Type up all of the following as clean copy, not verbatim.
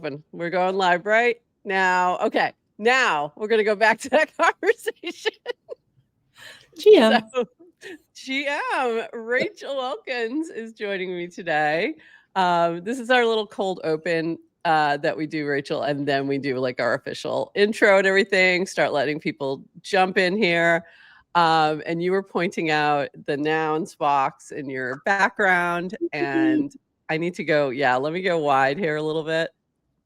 We're going live right now. Okay, now we're going to go back to that conversation. GM. So, GM Rachel Wilkins is joining me today. This is our little cold open that we do, Rachel, and then we do like our official intro and everything, start letting people jump in here. And you were pointing out the nouns box in your background, and I need to go, let me go wide here a little bit.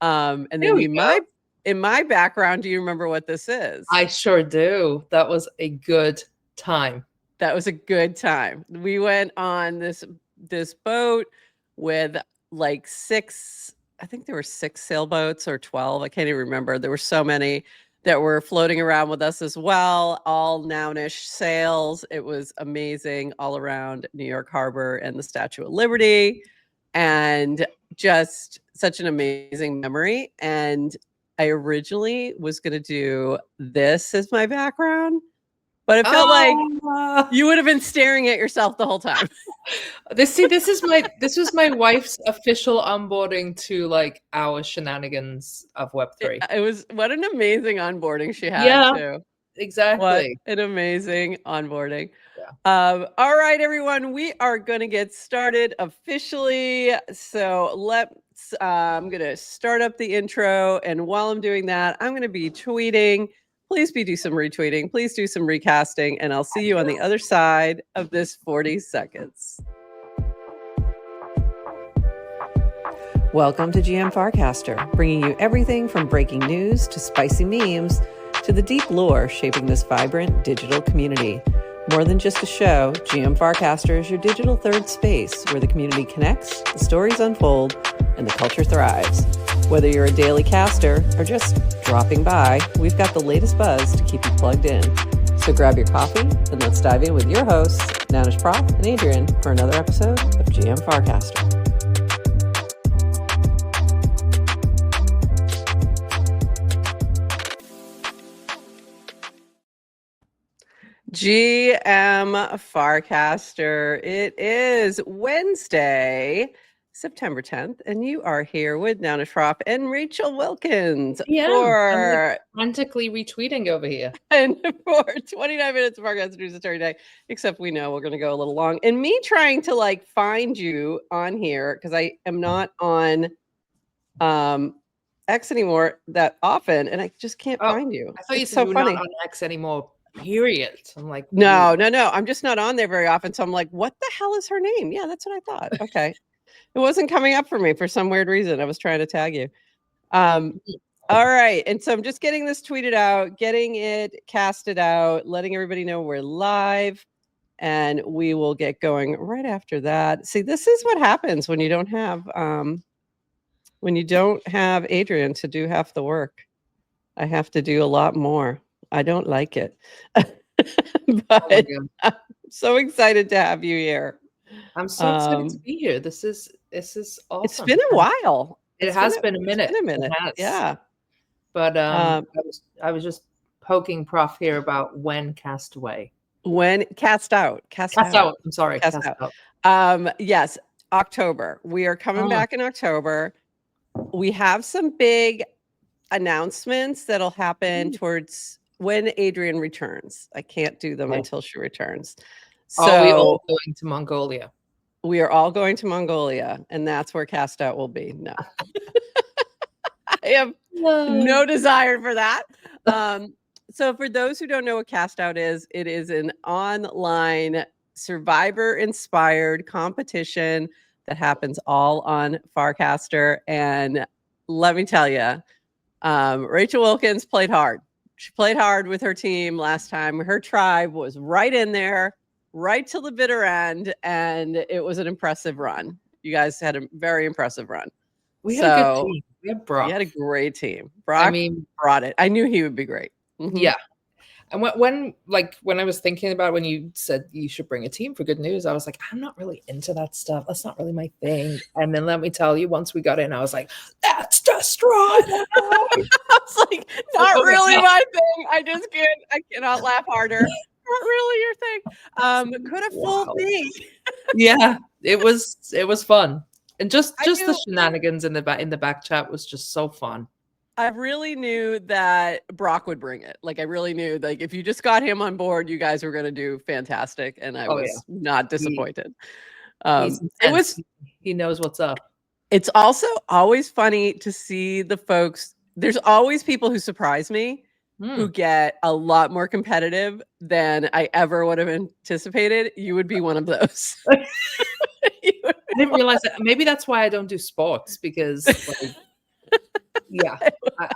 And then in my background, do you remember what this is? I sure do. That was a good time. That was a good time. We went on this boat with like I think there were 6 sailboats or 12. I can't even remember. There were so many that were floating around with us as well, all Nounish Sails. It was amazing all around New York Harbor and the Statue of Liberty, and just such an amazing memory. And I originally was going to do this as my background, but it felt like you would have been staring at yourself the whole time. This was my wife's official onboarding to like our shenanigans of Web3. It was, what an amazing onboarding she had too. Exactly. What an amazing onboarding. Yeah. All right, everyone, we are going to get started officially. So I'm going to start up the intro. And while I'm doing that, I'm going to be tweeting. Please do some retweeting. Please do some recasting. And I'll see you on the other side of this 40 seconds. Welcome to GM Farcaster, bringing you everything from breaking news to spicy memes to the deep lore shaping this vibrant digital community. More than just a show, GM Farcaster is your digital third space where the community connects, the stories unfold, and the culture thrives. Whether you're a daily caster or just dropping by, we've got the latest buzz to keep you plugged in. So grab your coffee and let's dive in with your hosts, Nounish Prof and Adrian, for another episode of GM Farcaster. GM Farcaster. It is Wednesday, September 10th, and you are here with Nounish Prof and Rachel Wilkins for frantically retweeting over here. And for 29 minutes of Farcaster News Story Day, except we know we're going to go a little long. And me trying to like find you on here because I am not on X anymore that often, and I just can't find you. I thought you said you were not on X anymore. Period. I'm like, no. I'm just not on there very often. So I'm like, what the hell is her name? Yeah, that's what I thought. Okay. It wasn't coming up for me for some weird reason. I was trying to tag you. All right. And so I'm just getting this tweeted out, getting it casted out, letting everybody know we're live, and we will get going right after that. See, this is what happens when you don't have Adrian to do half the work. I have to do a lot more. I don't like it. But I'm so excited to have you here. I'm so excited to be here. This is awesome. It's been a while. It has been a minute. It's been a minute. Yeah. But I was just poking Prof here about when Castaway. When CastOut. CastOut. I'm sorry. CastOut. Yes, October. We are coming back in October. We have some big announcements that'll happen towards when Adrian returns. I can't do them until she returns. So are we all going to Mongolia? We are all going to Mongolia, and that's where CastOut will be. No. I have no desire for that. So for those who don't know what CastOut is, it is an online survivor-inspired competition that happens all on Farcaster. And let me tell you, Rachel Wilkins played hard. She played hard with her team last time. Her tribe was right in there, right till the bitter end, and it was an impressive run. You guys had a very impressive run. We had a good team. We had a great team. Brock brought it. I knew he would be great. Mm-hmm. Yeah. And when I was thinking about when you said you should bring a team for good news, I was like, I'm not really into that stuff. That's not really my thing. And then let me tell you, once we got in, I was like, that's destroyed. I was like, not really my thing. I cannot laugh harder. Not really your thing. Could have fooled me. Yeah, it was fun. And just the shenanigans in the back chat was just so fun. I really knew that Brock would bring it. Like, I really knew, like, if you just got him on board, you guys were going to do fantastic. And I was not disappointed. He's intense. He knows what's up. It's also always funny to see the folks. There's always people who surprise me who get a lot more competitive than I ever would have anticipated. You would be one of those. I didn't realize that. Maybe that's why I don't do sports, because like, yeah,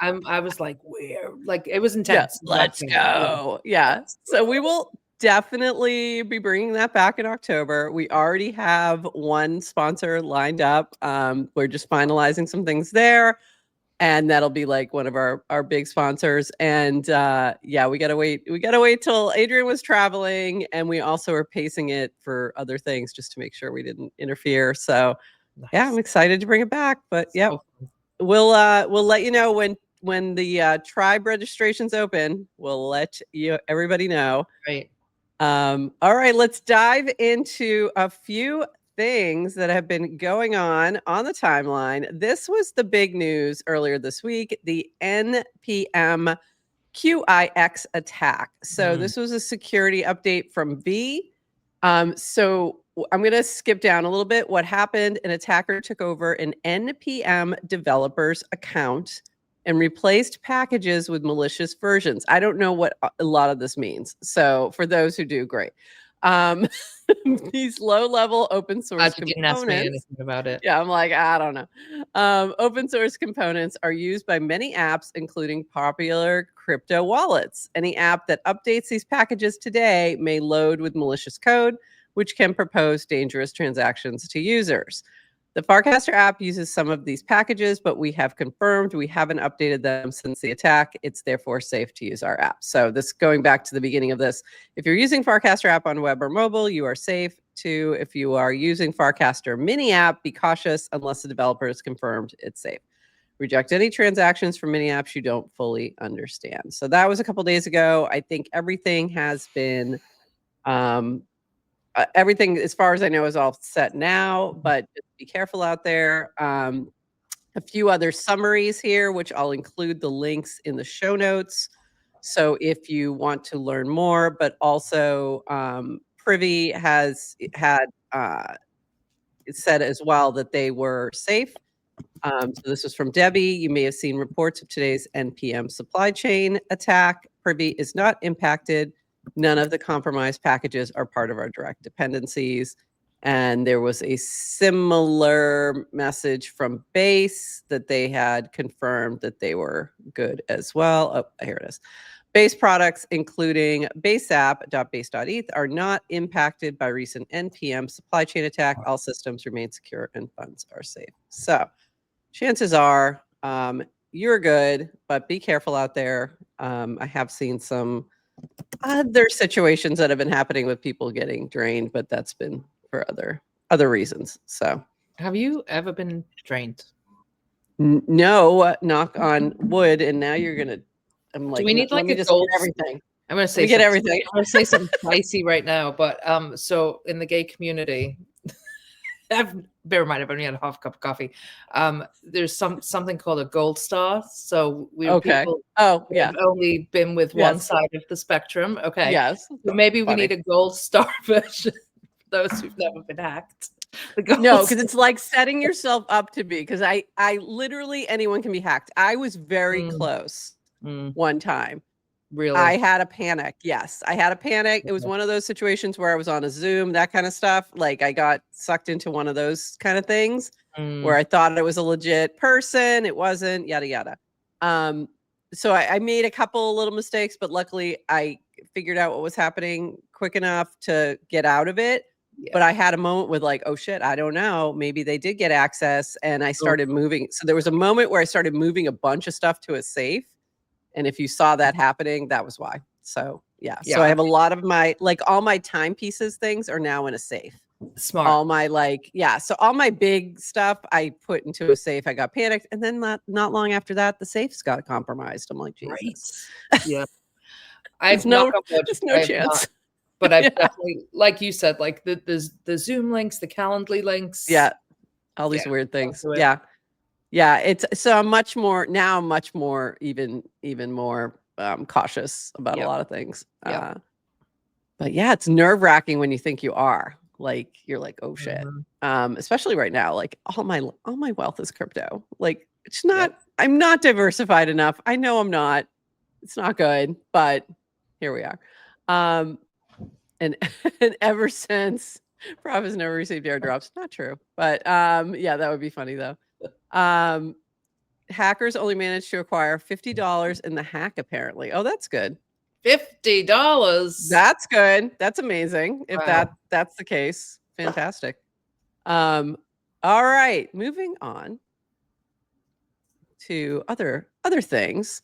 I was like, where? Like, it was intense. Yeah, let's go. Yeah. So we will definitely be bringing that back in October. We already have one sponsor lined up. We're just finalizing some things there. And that'll be like one of our big sponsors. And yeah, we gotta wait. We gotta wait till Adrian was traveling, and we also are pacing it for other things just to make sure we didn't interfere. So yeah, I'm excited to bring it back. But yeah, we'll let you know when the tribe registration's open. We'll let everybody know. Right. All right, let's dive into a few things that have been going on the timeline. This was the big news earlier this week, the NPM QIX attack. So this was a security update from V. So I'm going to skip down a little bit. What happened? An attacker took over an NPM developer's account and replaced packages with malicious versions. I don't know what a lot of this means. So for those who do, great. These low-level open source components. Didn't ask me anything about it. Yeah, I'm like, I don't know. Open source components are used by many apps, including popular crypto wallets. Any app that updates these packages today may load with malicious code, which can propose dangerous transactions to users. The Farcaster app uses some of these packages, but we have confirmed we haven't updated them since the attack. It's therefore safe to use our app. So this, going back to the beginning of this, if you're using Farcaster app on web or mobile, you are safe. If you are using Farcaster mini app, be cautious unless the developer is confirmed it's safe. Reject any transactions from mini apps you don't fully understand. So that was a couple days ago. I think everything has been everything, as far as I know, is all set now, but just be careful out there. A few other summaries here, which I'll include the links in the show notes. So if you want to learn more, but also Privy has had said as well that they were safe. So this was from Debbie. You may have seen reports of today's NPM supply chain attack. Privy is not impacted. None of the compromised packages are part of our direct dependencies. And there was a similar message from Base that they had confirmed that they were good as well. Oh, here it is. Base products, including baseapp.base.eth, are not impacted by recent NPM supply chain attack. All systems remain secure and funds are safe. So chances are you're good, but be careful out there. I have seen some other situations that have been happening with people getting drained, but that's been for other reasons. So have you ever been drained? No, knock on wood. And now you're gonna, I'm like, do we need let like me a just gold get everything. I'm gonna say get everything. I'm gonna say something spicy right now, but so in the gay community, bear in mind I've only had a half cup of coffee. There's something called a gold star. So people have only been with one side of the spectrum. Okay. Yes. So maybe we need a gold star version for those who've never been hacked. No, because it's like setting yourself up to be, because I literally, anyone can be hacked. I was very close one time. Really? I had a panic. Yes, I had a panic. It was one of those situations where I was on a Zoom, that kind of stuff. Like I got sucked into one of those kind of things where I thought it was a legit person. It wasn't, yada, yada. So I made a couple little mistakes, but luckily I figured out what was happening quick enough to get out of it. Yeah. But I had a moment with like, oh shit, I don't know. Maybe they did get access. And I started moving. So there was a moment where I started moving a bunch of stuff to a safe. And if you saw that happening, that was why. So yeah. So I have a lot of my, like all my timepieces things are now in a safe. Smart. All my so all my big stuff I put into a safe. I got panicked. And then not long after that, the safes got compromised. I'm like, Jesus. Right. Yeah. There's no chance. But I've definitely, like you said, like the Zoom links, the Calendly links. Yeah. all these weird things. It. Yeah. Yeah. It's so I'm much more even more cautious about a lot of things. But yeah, it's nerve-wracking when you think you are. Like you're like, oh shit. Especially right now, like all my wealth is crypto. Like it's not, I'm not diversified enough. I know I'm not. It's not good, but here we are. And ever since Prof has never received airdrops. Not true. But yeah, that would be funny though. Hackers only managed to acquire $50 in the hack, apparently. Oh, that's good. $50. That's good. That's amazing. If that's the case. Fantastic. All right. Moving on to other things.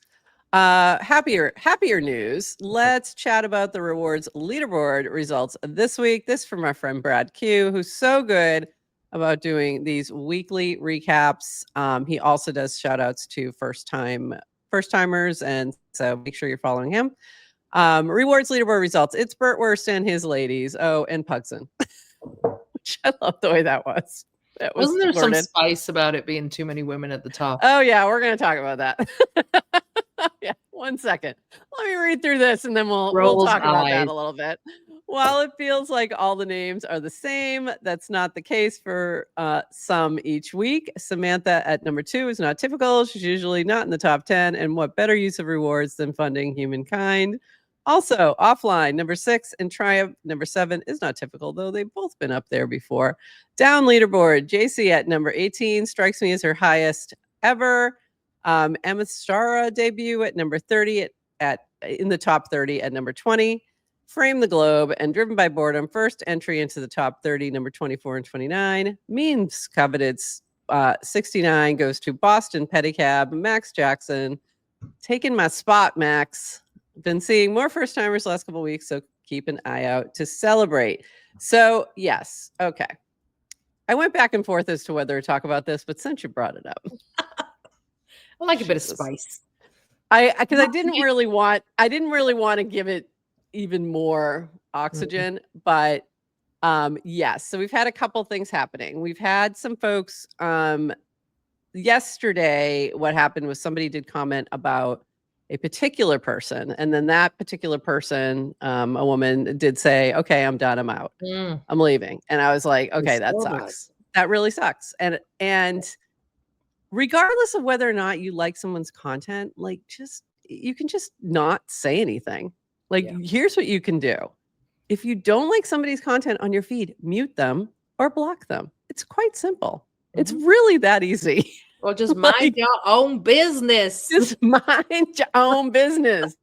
Happier news. Let's chat about the rewards leaderboard results this week. This from our friend Brad Q, who's so good about doing these weekly recaps. He also does shout outs to first timers, and so make sure you're following him. Rewards leaderboard results. It's Burtworst and his ladies. Oh, and Pugson. Which I love the way that was. Wasn't there some spice about it being too many women at the top? Oh yeah, we're gonna talk about that. Yeah, 1 second. Let me read through this and then we'll talk about that a little bit. While it feels like all the names are the same, that's not the case for some each week. Samantha at number 2 is not typical. She's usually not in the top 10. And what better use of rewards than funding humankind? Also, offline, number 6, and Triumph, number 7, is not typical, though they've both been up there before. Down leaderboard, JC at number 18 strikes me as her highest ever. Emma Stara debut at number 30 in the top 30 at number 20. Frame the Globe and Driven by Boredom, first entry into the top 30, number 24 and 29. Memes coveted 69 goes to Boston Pedicab, Max Jackson. Taking my spot, Max. Been seeing more first timers last couple of weeks, so keep an eye out to celebrate. So yes, okay. I went back and forth as to whether to talk about this, but since you brought it up, I like a bit of spice. Because I didn't really want to give it even more oxygen, but yes. So we've had a couple things happening. We've had some folks yesterday. What happened was somebody did comment about a particular person, and then that particular person, a woman, did say, okay, I'm done, I'm out, I'm leaving. And I was like, okay, that sucks. That really sucks. And regardless of whether or not you like someone's content, like you can just not say anything. Like here's what you can do. If you don't like somebody's content on your feed, mute them or block them. It's quite simple. It's really that easy. Or just mind your own business. Just mind your own business.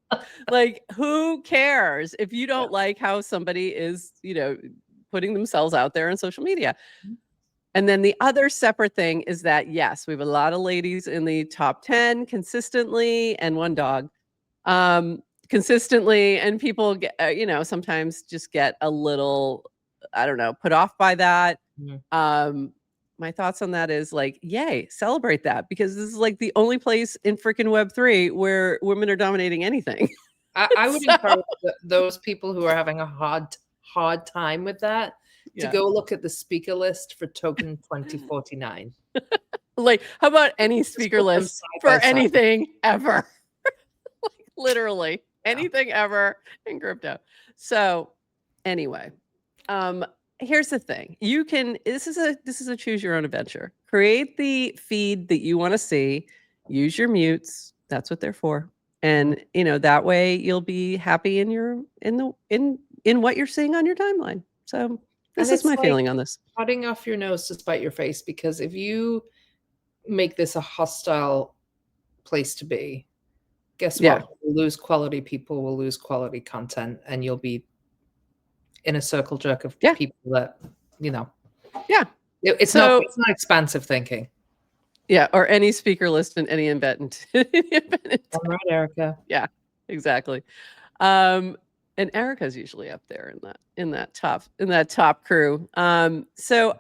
Like, who cares if you don't like how somebody is, putting themselves out there on social media? And then the other separate thing is that, yes, we have a lot of ladies in the top 10 consistently, and one dog consistently. And people get, sometimes just get a little, I don't know, put off by that. My thoughts on that is like, yay, celebrate that, because this is like the only place in freaking Web3 where women are dominating anything. I would encourage those people who are having a hard time with that to go look at the speaker list for token 2049. Like, how about any speaker list for anything ever? Like, literally anything ever in crypto. So anyway, here's the thing. You can, this is a choose your own adventure. Create the feed that you want to see, use your mutes. That's what they're for. And that way you'll be happy in what you're seeing on your timeline. So this is my feeling on this. Cutting off your nose to spite your face, because if you make this a hostile place to be, guess what? We'll lose quality people, will lose quality content, and you'll be in a circle jerk of people that, it's not expansive thinking. Yeah, or any speaker list in any event. All right, Erica. Yeah, exactly. And Erica's usually up there in that top crew. So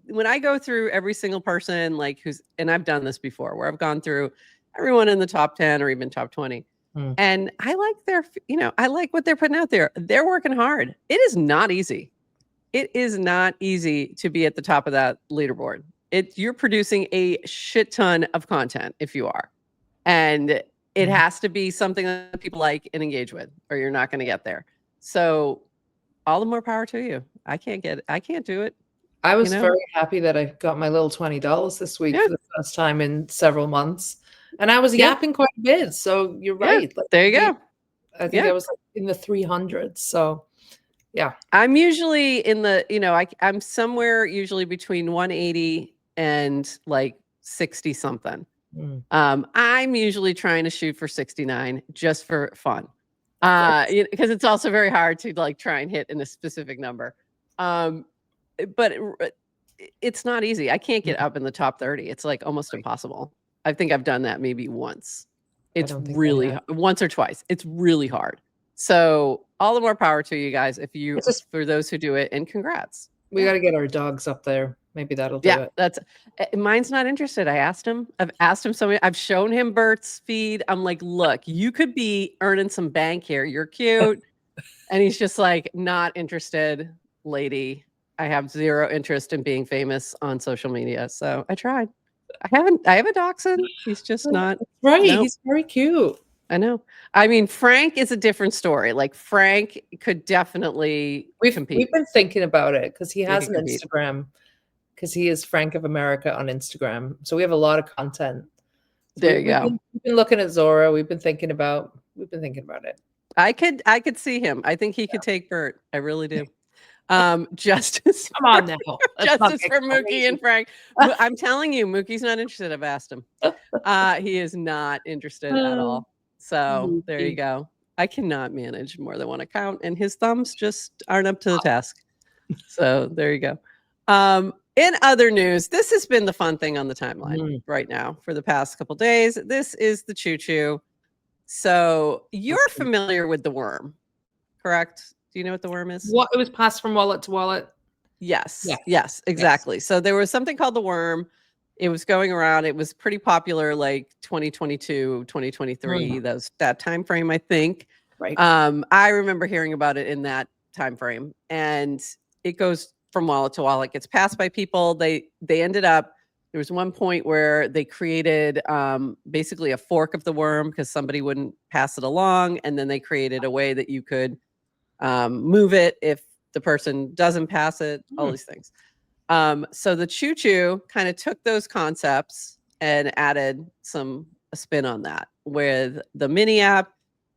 when I go through every single person, like and I've done this before, where I've gone through everyone in the top 10 or even top 20. And I like I like what they're putting out there. They're working hard. It is not easy. it is not easy to be at the top of that leaderboard. You're producing a shit ton of content if you are. And it has to be something that people like and engage with, or you're not going to get there. So all the more power to you. I can't do it. I was very happy that I got my little $20 this week for the first time in several months. And I was yapping quite a bit. So you're right. Like, there you go. I think I was like in the 300s. So yeah. I'm usually in the, I'm somewhere usually between 180 and like 60 something. I'm usually trying to shoot for 69 just for fun. Because it's also very hard to like try and hit in a specific number. But it's not easy. I can't get up in the top 30. It's like almost impossible. I think I've done that maybe once. It's really once or twice. It's really hard. So all the more power to you guys for those who do it, and congrats. We got to get our dogs up there. Maybe that'll do it. That's mine's not interested. I've asked him so many. I've shown him Bert's feed. I'm like, look, you could be earning some bank here. You're cute. And he's just like, not interested, lady. I have zero interest in being famous on social media. So I tried. I have a dachshund. He's just not. Right. Nope. He's very cute. I know. I mean, Frank is a different story. Like Frank could definitely compete. We've been thinking about it because he has an Instagram, because he is Frank of America on Instagram. So we have a lot of content. So there you go. We've been looking at Zora. We've been thinking about it. I could see him. I think he could take Bert. I really do. Justice. Come on now. Justice for Mookie and Frank. I'm telling you, Mookie's not interested. I've asked him. He is not interested at all. So there you go. I cannot manage more than one account, and his thumbs just aren't up to the task. So there you go. In other news, this has been the fun thing on the timeline right now for the past couple days. This is the Choo-Choo. So you're familiar with the worm, correct? Do you know what the worm is? It was passed from wallet to wallet. Yes, exactly. Yes. So there was something called the worm. It was going around. It was pretty popular, like 2022, 2023, that time frame, I think. Right. I remember hearing about it in that time frame, and it goes from wallet to wallet. It gets passed by people. They ended up. There was one point where they created basically a fork of the worm because somebody wouldn't pass it along, and then they created a way that you could move it if the person doesn't pass it. All these things. So the Choo-Choo kind of took those concepts and added a spin on that with the mini app.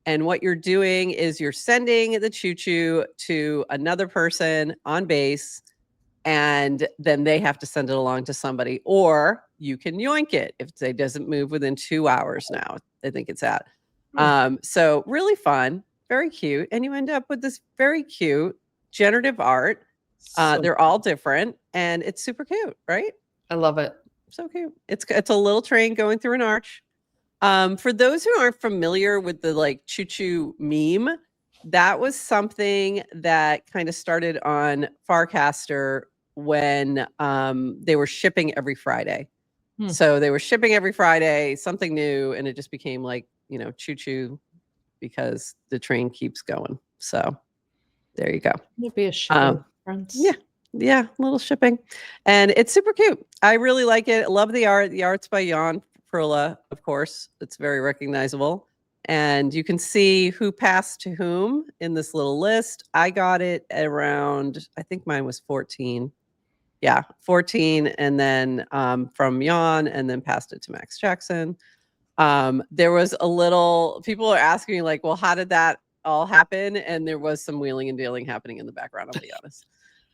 And what you're doing is you're sending the Choo-Choo to another person on base, and then they have to send it along to somebody, or you can yoink it if it doesn't move within 2 hours now, I think it's at. So really fun, very cute. And you end up with this very cute generative art. They're all different, and it's super cute, right? I love it. So cute. It's a little train going through an arch. For those who aren't familiar with the like Choo-Choo meme, that was something that kind of started on Farcaster when they were shipping every Friday. So they were shipping every Friday, something new, and it just became like, Choo-Choo because the train keeps going. So there you go. It'd be a shipping reference. Yeah, a little shipping. And it's super cute. I really like it. I love the art. The art's by Jan Perla, of course. It's very recognizable. And you can see who passed to whom in this little list. I got it around, I think mine was 14. Yeah, 14. And then from Jan, and then passed it to Max Jackson. There was people are asking me like, well, how did that all happen? And there was some wheeling and dealing happening in the background, I'll be honest.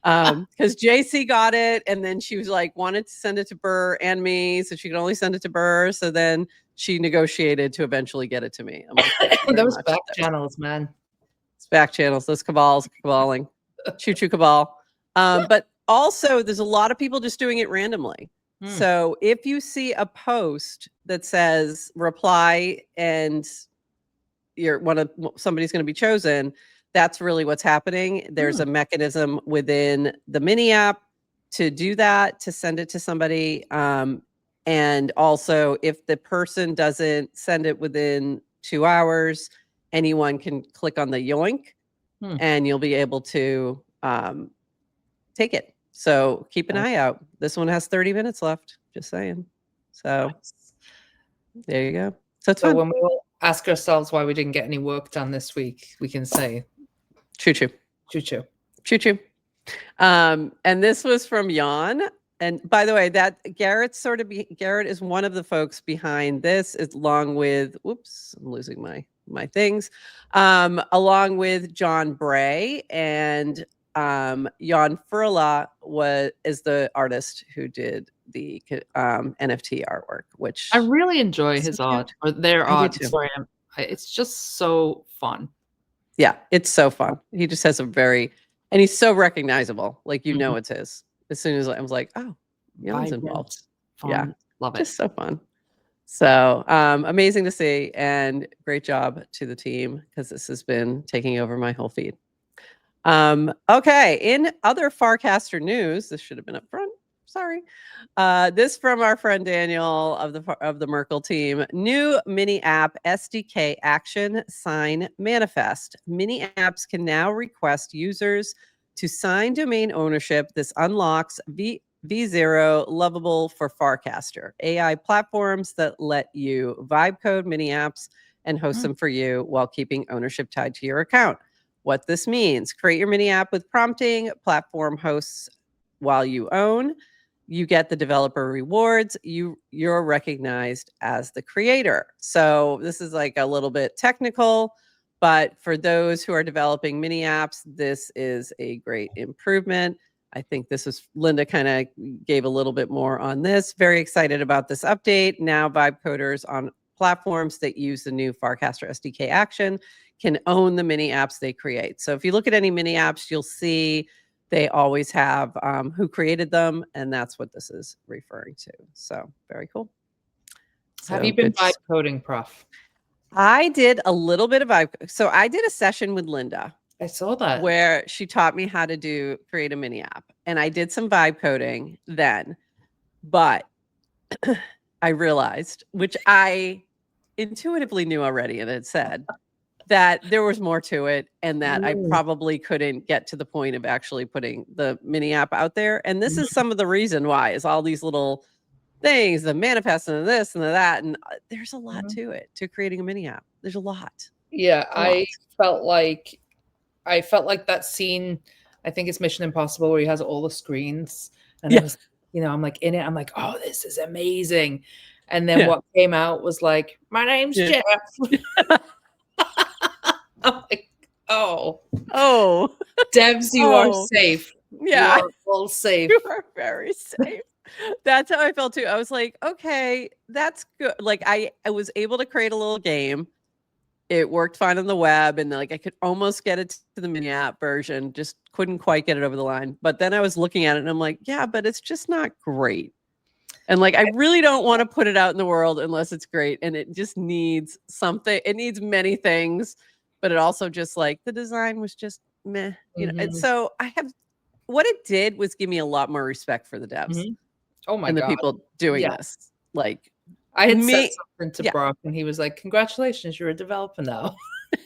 Because JC got it, and then she was like, wanted to send it to Burr and me, so she could only send it to Burr. So then she negotiated to eventually get it to me. I'm like, those back channels, man. It's back channels, those caballing, Choo-Choo cabal. But also, there's a lot of people just doing it randomly. So if you see a post that says reply and somebody's going to be chosen, that's really what's happening. There's a mechanism within the mini app to do that, to send it to somebody. And also, if the person doesn't send it within 2 hours, anyone can click on the yoink, and you'll be able to take it. So keep an eye out. This one has 30 minutes left. Just saying. So there you go. So it's fun. When we all ask ourselves why we didn't get any work done this week, we can say choo-choo. Choo-choo. Choo-choo. And this was from Jan. And by the way, that Garrett is one of the folks behind this, along with, whoops, I'm losing my things, along with John Bray, and Jan Furla is the artist who did the NFT artwork, which I really enjoy his art, or their art. Sorry, it's just so fun. Yeah, it's so fun. He just has and he's so recognizable. Like, know, it's his. As soon as I was like, oh, Jan's involved. Fun. Yeah, love it. Just so fun. So amazing to see, and great job to the team, because this has been taking over my whole feed. Okay, in other Farcaster news, this should have been up front. Sorry. This from our friend Daniel of the Merkle team. New mini app SDK action sign manifest. Mini apps can now request users to sign domain ownership. This unlocks V0 lovable for Farcaster, AI platforms that let you vibe code mini apps and host them for you while keeping ownership tied to your account. What this means: create your mini app with prompting, platform hosts while you own. You get the developer rewards. You're recognized as the creator. So this is like a little bit technical, but for those who are developing mini apps, this is a great improvement. I think this is Linda kind of gave a little bit more on this. Very excited about this update. Now vibe coders on platforms that use the new Farcaster SDK action can own the mini apps they create. So if you look at any mini apps, you'll see they always have who created them, and that's what this is referring to. So very cool. So have you been vibe coding, Prof? I did a little bit of vibe. So I did a session with Linda. I saw that, where she taught me how to create a mini app, and I did some vibe coding then, but I realized, which I intuitively knew already and had said, that there was more to it, and that I probably couldn't get to the point of actually putting the mini app out there. And this is some of the reason why, is all these little things, the manifest and this and the that, and there's a lot to it, to creating a mini app. There's a lot. Yeah, I felt like that scene, I think it's Mission Impossible, where he has all the screens, and it was, I'm like in it, I'm like, oh, this is amazing. And then what came out was like, my name's Jeff. I'm like, oh, devs, you are safe. Yeah, you are all safe. You are very safe. That's how I felt too. I was like, okay, that's good. Like I was able to create a little game. It worked fine on the web, and like I could almost get it to the mini app version, just couldn't quite get it over the line. But then I was looking at it and I'm like, yeah, but it's just not great. And like, I really don't want to put it out in the world unless it's great. And it just needs something. It needs many things, but it also just like the design was just meh, know. And so what it did was give me a lot more respect for the devs. Oh my God. And the people doing this. Like, I had said something to Prof, and he was like, congratulations, you're a developer now.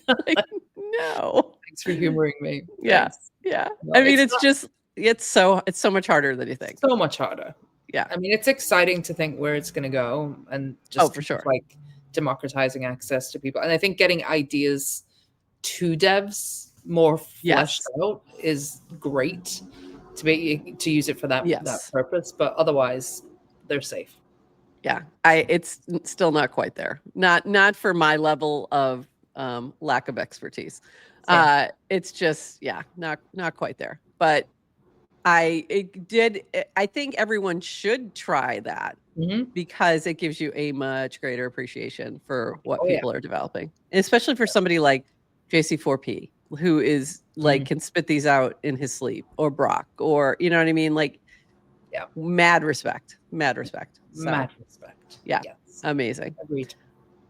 Like, no. Thanks for humoring me. Yeah. Thanks. Yeah. No, I mean, it's so much harder than you think. So much harder. Yeah. I mean, it's exciting to think where it's going to go, and just for sure, like democratizing access to people. And I think getting ideas to devs more fleshed out is great to use it for that purpose. But otherwise, they're safe. Yeah, it's still not quite there. Not for my level of lack of expertise. It's just not quite there. But I think everyone should try that, because it gives you a much greater appreciation for what people are developing, and especially for somebody like JC4P, who is like can spit these out in his sleep, or Brock, or you know what I mean, like mad respect. So, mad respect. Yeah, yes. Amazing. Agreed.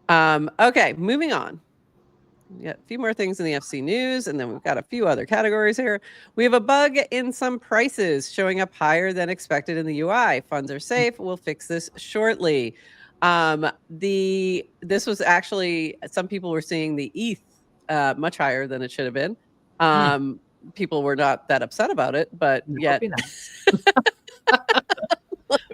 Okay, moving on. Yeah, a few more things in the FC news, and then we've got a few other categories here. We have a bug in some prices showing up higher than expected in the UI. Funds are safe. We'll fix this shortly. This was actually, some people were seeing the ETH much higher than it should have been. people were not that upset about it, but That would yet, be nice.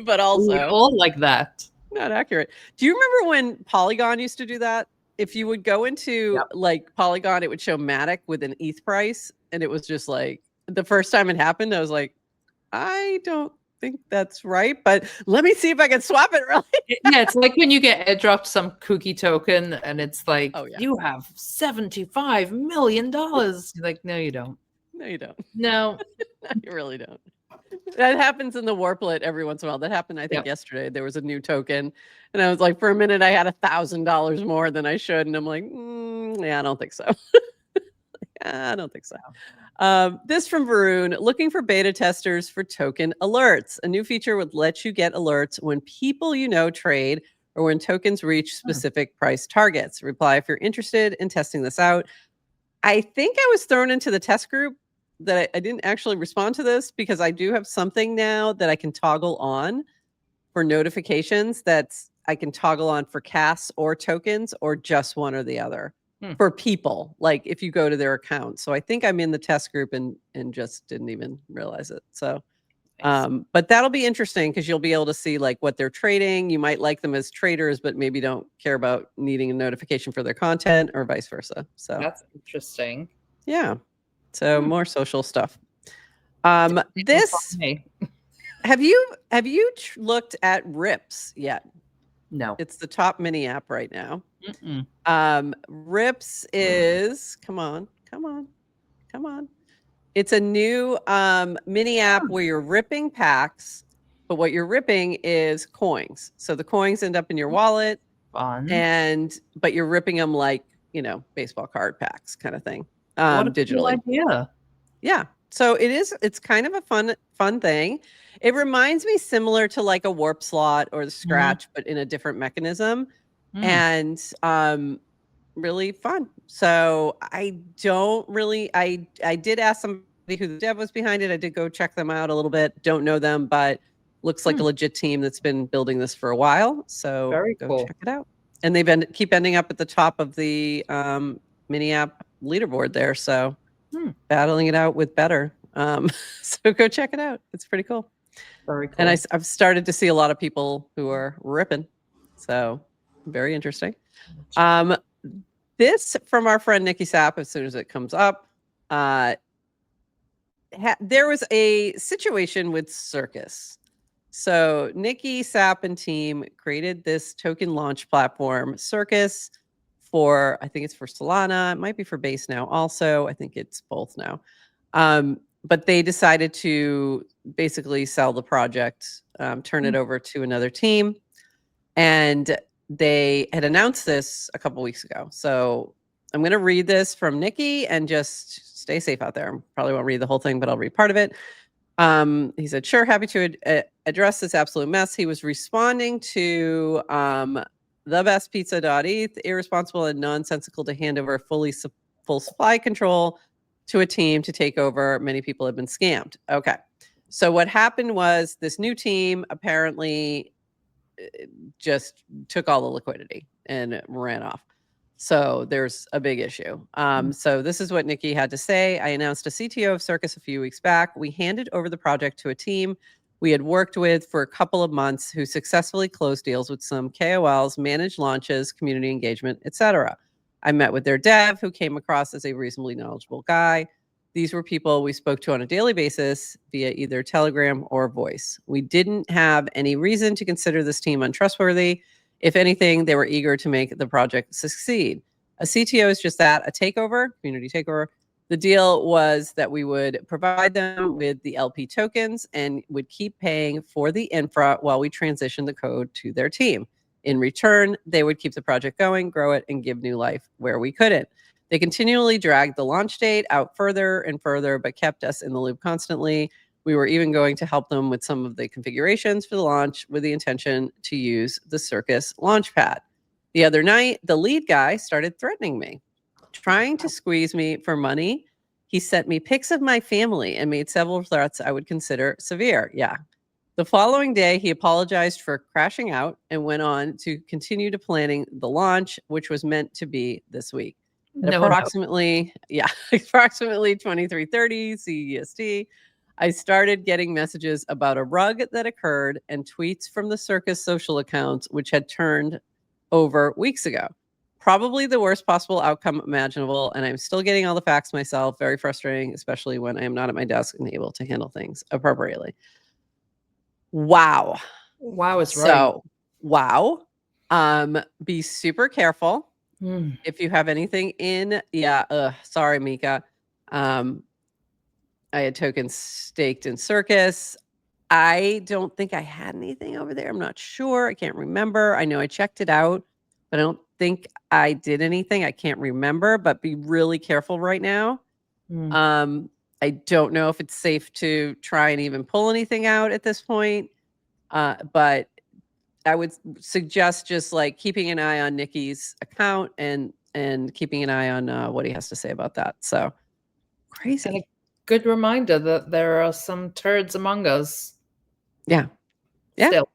but We also would all like that. not accurate. Do you remember when Polygon used to do that? If you would go into like Polygon, it would show Matic with an ETH price, and it was just like the first time it happened, I was like, I don't think that's right, but let me see if I can swap it really. Yeah, it's like when you get airdropped some kooky token and it's like, Oh, yeah. you have $75 million. You're like, no, you don't. No, you don't. No. No, you really don't. That happens in the Warplet every once in a while. That happened, I think, yesterday. There was a new token, and I was like, for a minute, I had $1,000 more than I should, and I'm like, yeah, I don't think so. I don't think so. This from Varun, looking for beta testers for token alerts. A new feature would let you get alerts when people you know trade or when tokens reach specific price targets. Reply if you're interested in testing this out. I think I was thrown into the test group that I didn't actually respond to this because I do have something now that I can toggle on for notifications I can toggle on for casts or tokens or just one or the other for people, like if you go to their account. So I think I'm in the test group and just didn't even realize it. So, but that'll be interesting because you'll be able to see like what they're trading. You might like them as traders, but maybe don't care about needing a notification for their content or vice versa. So that's interesting. Yeah. So more social stuff. This have you looked at Rips yet? No. It's the top mini app right now. Rips is come on. It's a new mini app where you're ripping packs, but what you're ripping is coins. So the coins end up in your wallet. Fun. But you're ripping them like, baseball card packs kind of thing. What a digitally. cool idea. Yeah. So it's kind of a fun thing. It reminds me similar to like a warp slot or the scratch, but in a different mechanism. And really fun. So I did ask somebody who the dev was behind it. I did go check them out a little bit. Don't know them, but looks like a legit team that's been building this for a while. So very go cool. check it out. And they keep ending up at the top of the mini app leaderboard there. So battling it out with better. So go check it out. It's pretty cool. Very cool. And I've started to see a lot of people who are ripping. So very interesting. This from our friend Nikki Sapp, as soon as it comes up. There was a situation with Circus. So Nikki Sapp and team created this token launch platform, Circus, I think it's for Solana. It might be for Base now also. I think it's both now. But they decided to basically sell the project, turn it over to another team. And they had announced this a couple weeks ago. So I'm going to read this from Nikki and just stay safe out there. Probably won't read the whole thing, but I'll read part of it. He said, sure, happy to address this absolute mess. He was responding to thebestpizza.eth, irresponsible and nonsensical to hand over full supply control to a team to take over. Many people have been scammed. Okay. So what happened was this new team apparently just took all the liquidity and ran off. So there's a big issue. So this is what Nikki had to say. I announced a CTO of Circus a few weeks back. We handed over the project to a team we had worked with for a couple of months who successfully closed deals with some KOLs, managed launches, community engagement, etc. I met with their dev, who came across as a reasonably knowledgeable guy. These were people we spoke to on a daily basis via either Telegram or voice. We didn't have any reason to consider this team untrustworthy. If anything, they were eager to make the project succeed. A CTO is just that, a takeover, community takeover. The deal was that we would provide them with the LP tokens and would keep paying for the infra while we transition the code to their team. In return, they would keep the project going, grow it, and give new life where we couldn't. They continually dragged the launch date out further and further, but kept us in the loop constantly. We were even going to help them with some of the configurations for the launch with the intention to use the Circus Launchpad. The other night, the lead guy started threatening me, trying to squeeze me for money. He sent me pics of my family and made several threats I would consider severe. Yeah. The following day, he apologized for crashing out and went on to continue to planning the launch, which was meant to be this week. At approximately 23:30 CEST, I started getting messages about a rug that occurred and tweets from the circus social accounts, which had turned over weeks ago. Probably the worst possible outcome imaginable, and I'm still getting all the facts myself. Very frustrating, especially when I am not at my desk and able to handle things appropriately. Wow. Wow is right. So, wow. Be super careful. Mm. If you have anything in, sorry, Mika. I had tokens staked in circus. I don't think I had anything over there. I'm not sure. I can't remember. I know I checked it out, but I don't think I did anything. I can't remember, but be really careful right now. I don't know if it's safe to try and even pull anything out at this point. But I would suggest just like keeping an eye on Nikki's account and keeping an eye on what he has to say about that. So crazy. And a good reminder that there are some turds among us. Yeah. Yeah. Still.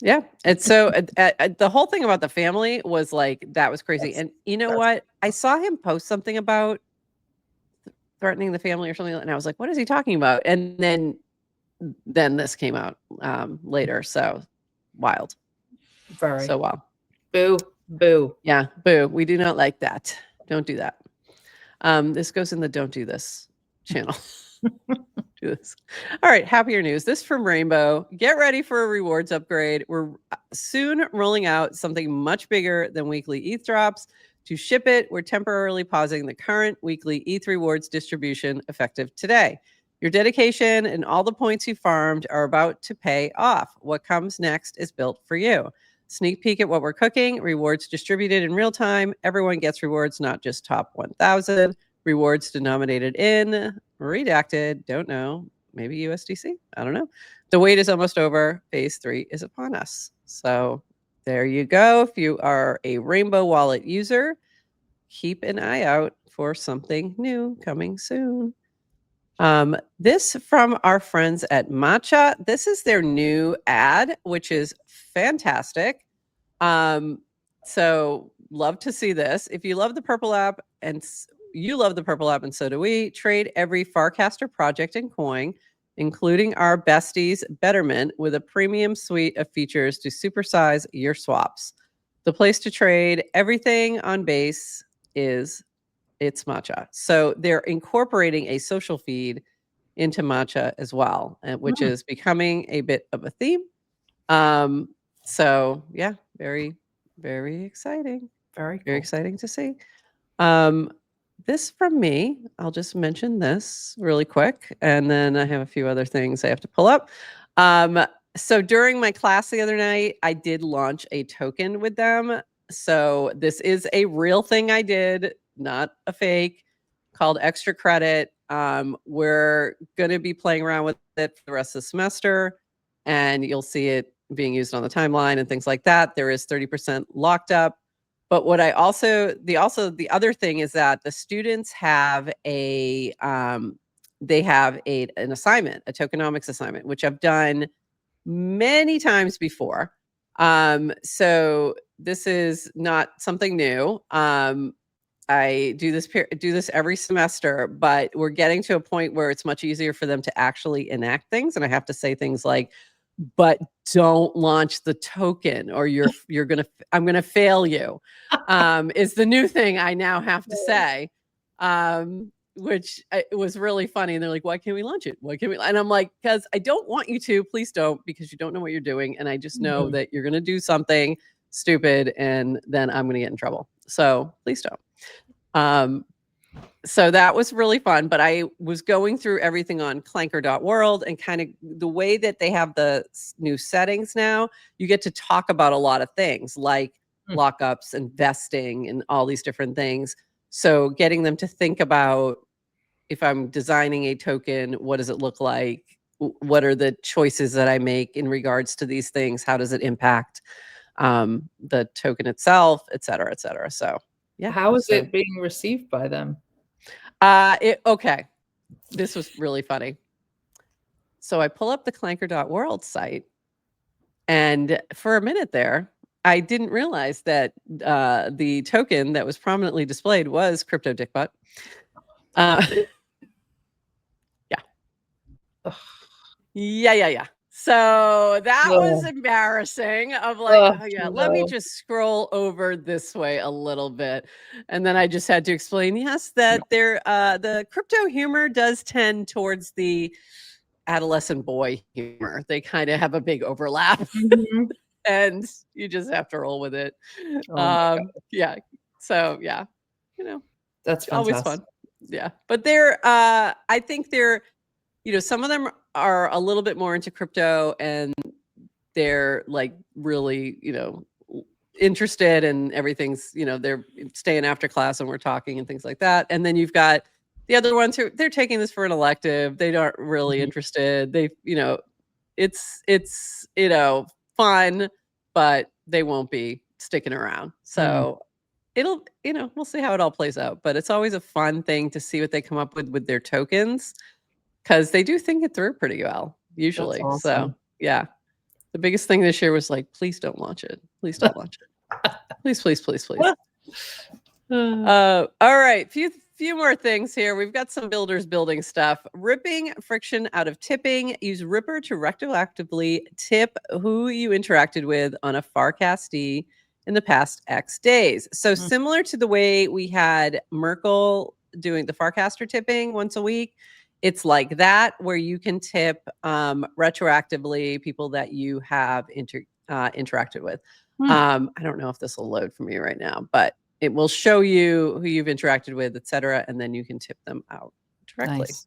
Yeah. And so the whole thing about the family was like, that was crazy. Yes. And you know what? I saw him post something about threatening the family or something. And I was like, what is he talking about? And then this came out later. So wild. Very. So wild. Boo. Boo. Yeah. Boo. We do not like that. Don't do that. This goes in the don't do this channel. Do this. All right. Happier news. This from Rainbow. Get ready for a rewards upgrade. We're soon rolling out something much bigger than weekly ETH drops. To ship it, we're temporarily pausing the current weekly ETH rewards distribution effective today. Your dedication and all the points you farmed are about to pay off. What comes next is built for you. Sneak peek at what we're cooking. Rewards distributed in real time. Everyone gets rewards, not just top 1,000. Rewards denominated in redacted, don't know, maybe USDC. I don't know. The wait is almost over. Phase 3 is upon us. So there you go. If you are a Rainbow Wallet user, keep an eye out for something new coming soon. This from our friends at Matcha. This is their new ad, which is fantastic. So love to see this. If you love the Purple app and you love the Purple app and so do we, trade every Farcaster project and coin, including our besties Betterment, with a premium suite of features to supersize your swaps. The place to trade everything on base is it's Matcha. So they're incorporating a social feed into Matcha as well, which is becoming a bit of a theme. So yeah, very, very exciting. Very cool. Very exciting to see. This from me, I'll just mention this really quick, and then I have a few other things I have to pull up. So during my class the other night, I did launch a token with them. So this is a real thing I did, not a fake, called Extra Credit. We're going to be playing around with it for the rest of the semester, and you'll see it being used on the timeline and things like that. There is 30% locked up. But what I the other thing is that the students have an assignment, a tokenomics assignment, which I've done many times before. So this is not something new. I do this every semester, but we're getting to a point where it's much easier for them to actually enact things. And I have to say things like, but don't launch the token or I'm going to fail you, is the new thing I now have to say, which it was really funny. And they're like, why can't we launch it? Why can't we? And I'm like, because I don't want you to, please don't, because you don't know what you're doing. And I just know that you're going to do something stupid and then I'm going to get in trouble. So please don't. So that was really fun, but I was going through everything on clanker.world and kind of the way that they have the new settings now, you get to talk about a lot of things like lockups and vesting and all these different things. So getting them to think about, if I'm designing a token, what does it look like? What are the choices that I make in regards to these things? How does it impact the token itself, et cetera, et cetera. So yeah. How is it being received by them? Okay. This was really funny. So I pull up the clanker.world site, and for a minute there, I didn't realize that the token that was prominently displayed was crypto dick butt. Yeah. So that was embarrassing of like, let me just scroll over this way a little bit. And then I just had to explain, yes, that the crypto humor does tend towards the adolescent boy humor. They kind of have a big overlap. And you just have to roll with it. Yeah. So yeah, that's always fantastic. fun. Yeah. But I think they're, some of them are a little bit more into crypto and they're like really, interested and everything's, they're staying after class and we're talking and things like that. And then you've got the other ones who they're taking this for an elective. They aren't really interested. They, it's, fun, but they won't be sticking around. So it'll, we'll see how it all plays out, but it's always a fun thing to see what they come up with their tokens. Because they do think it through pretty well, usually. Awesome. So, yeah. The biggest thing this year was like, please don't launch it. Please don't launch it. Please. All right. Few more things here. We've got some builders building stuff. Ripping friction out of tipping. Use Ripper to retroactively tip who you interacted with on a Farcaster in the past X days. So similar to the way we had Merkle doing the Farcaster tipping once a week, it's like that where you can tip retroactively people that you have interacted with. I don't know if this will load for me right now, but it will show you who you've interacted with, etc., and then you can tip them out directly. Nice.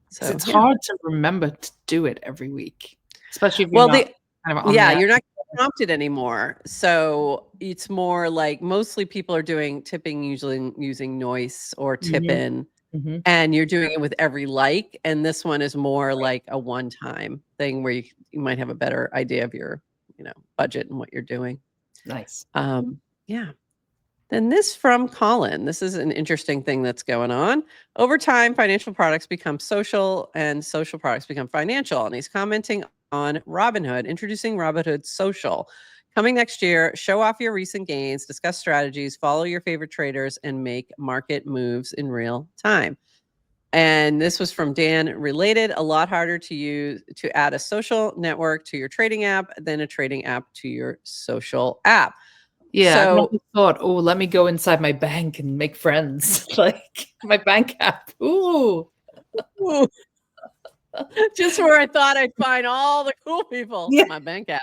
So it's yeah. hard to remember to do it every week, especially if you're not kind of on you're not prompted anymore. So it's more like mostly people are doing tipping usually using Noise or Tip-In. And you're doing it with every like, and this one is more like a one-time thing where you might have a better idea of your, budget and what you're doing. Nice. Yeah. Then this from Colin. This is an interesting thing that's going on. Over time, financial products become social and social products become financial. And he's commenting on Robinhood, introducing Robinhood Social. Coming next year, show off your recent gains, discuss strategies, follow your favorite traders, and make market moves in real time. And this was from Dan Related. A lot harder to use to add a social network to your trading app than a trading app to your social app. Yeah, so, I never thought, let me go inside my bank and make friends, like my bank app. Ooh. Just where I thought I'd find all the cool people. Yeah. My bank app.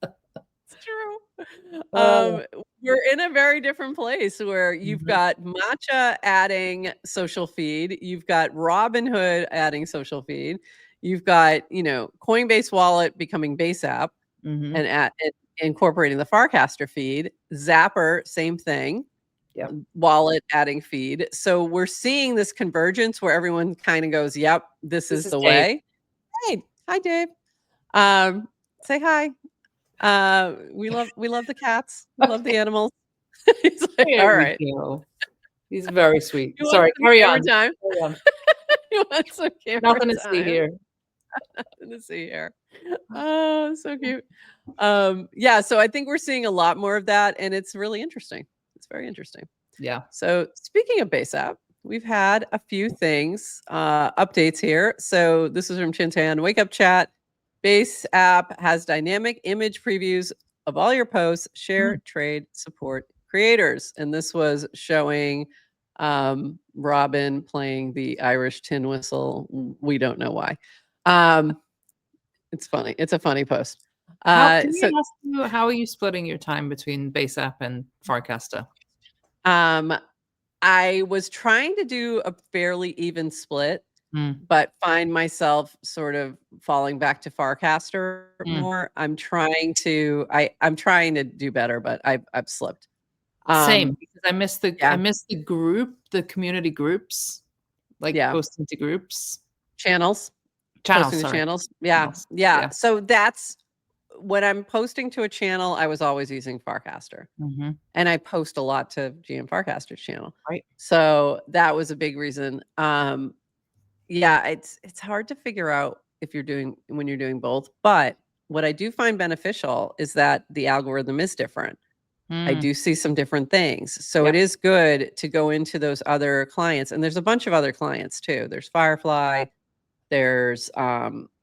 It's true. We're in a very different place where you've got Matcha adding social feed. You've got Robinhood adding social feed. You've got, Coinbase Wallet becoming Base App and incorporating the Farcaster feed. Zapper, same thing. Yep. Wallet adding feed. So we're seeing this convergence where everyone kind of goes, yep, this is the way. Hey, hi, Dave. Say hi. We love the cats. We love the animals. He's like, all right. He's very sweet. Sorry, carry on. Time. He wants some camera Nothing time. to see here. Nothing to see here. Oh, so cute. Yeah, so I think we're seeing a lot more of that, and it's really interesting. It's very interesting. Yeah. So speaking of Base App, we've had a few things, updates here. So this is from Chintan. Wake up chat. Base App has dynamic image previews of all your posts, share, trade, support creators. And this was showing Robin playing the Irish tin whistle. We don't know why. It's funny. It's a funny post. How are you splitting your time between Base App and Farcaster? I was trying to do a fairly even split, but find myself sort of falling back to Farcaster more. I'm trying to do better, but I've slipped. Same, because I missed the group, the community groups, like posting to groups. Channels. Yeah. So that's when I'm posting to a channel, I was always using Farcaster. And I post a lot to GM Farcaster's channel. Right. So that was a big reason. Yeah, it's hard to figure out when you're doing both, but what I do find beneficial is that the algorithm is different. I do see some different things. So it is good to go into those other clients. And there's a bunch of other clients too. There's Firefly, there's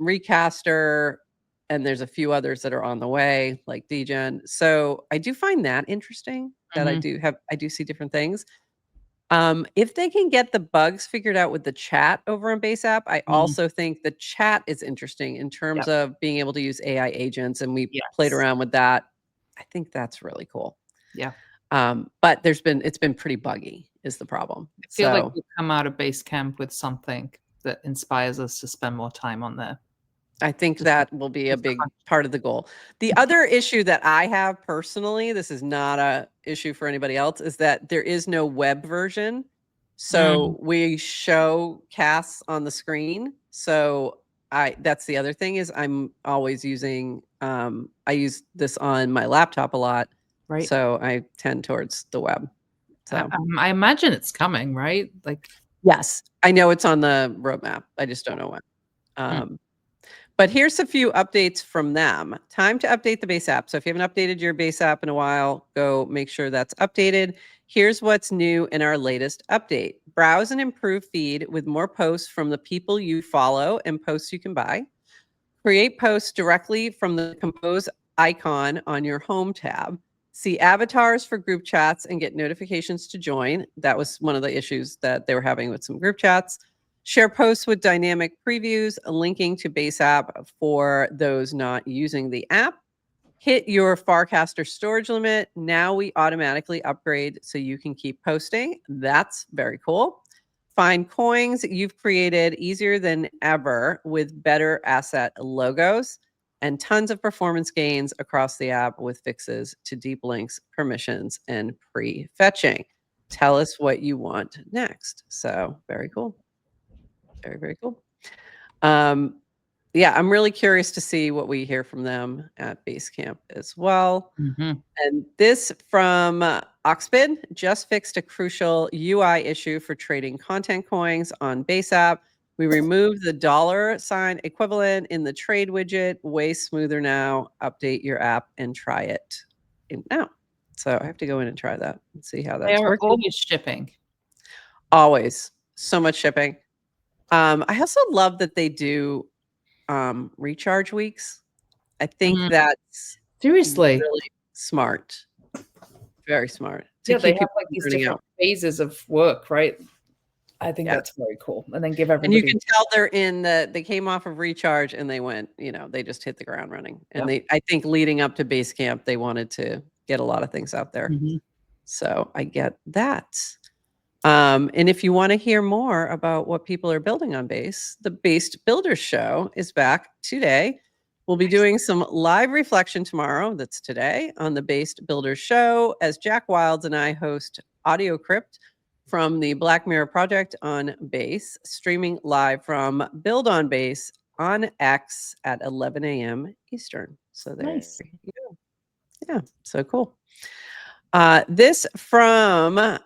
Recaster, and there's a few others that are on the way, like DGen. So I do find that interesting that I do see different things. If they can get the bugs figured out with the chat over on Base App, I also think the chat is interesting in terms of being able to use AI agents, and we played around with that. I think that's really cool. Yeah. But it's been pretty buggy is the problem. I feel like we come out of Basecamp with something that inspires us to spend more time on there. I think that will be a big part of the goal. The other issue that I have personally, this is not a issue for anybody else, is that there is no web version. So we show casts on the screen. So that's the other thing is I'm always using, I use this on my laptop a lot. Right. So I tend towards the web. So I imagine it's coming, right? Like, yes, I know it's on the roadmap. I just don't know when. But here's a few updates from them. Time to update the base app. So if you haven't updated your base app in a while, go make sure that's updated. Here's what's new in our latest update. Browse and improve feed with more posts from the people you follow and posts you can buy. Create posts directly from the compose icon on your home tab. See avatars for group chats and get notifications to join. That was one of the issues that they were having with some group chats. Share posts with dynamic previews, linking to Base App for those not using the app. Hit your Farcaster storage limit. Now we automatically upgrade so you can keep posting. That's very cool. Find coins you've created easier than ever with better asset logos and tons of performance gains across the app with fixes to deep links, permissions, and pre-fetching. Tell us what you want next. So very cool. Very, very cool. Yeah, I'm really curious to see what we hear from them at Basecamp as well. And this from Oxbid just fixed a crucial UI issue for trading content coins on Base App. We removed the $ equivalent in the trade widget. Way smoother now. Update your app and try it now. So I have to go in and try that and see how that's they are working. always shipping. Always. So much shipping. I also love that they do recharge weeks. I think that's seriously really smart. Very smart. Yeah, they have like these different phases of work, right? I think that's very cool. And then give everybody. And you can tell they came off of recharge and they went, they just hit the ground running. And I think leading up to Basecamp, they wanted to get a lot of things out there. So I get that. And if you want to hear more about what people are building on Base, the Based Builders Show is back today. We'll be doing some live reflection tomorrow, that's today, on the Based Builders Show as Jack Wilds and I host Audio Crypt from the Black Mirror Project on Base, streaming live from Build on Base on X at 11 a.m. Eastern. So there you go. Yeah, so cool. This from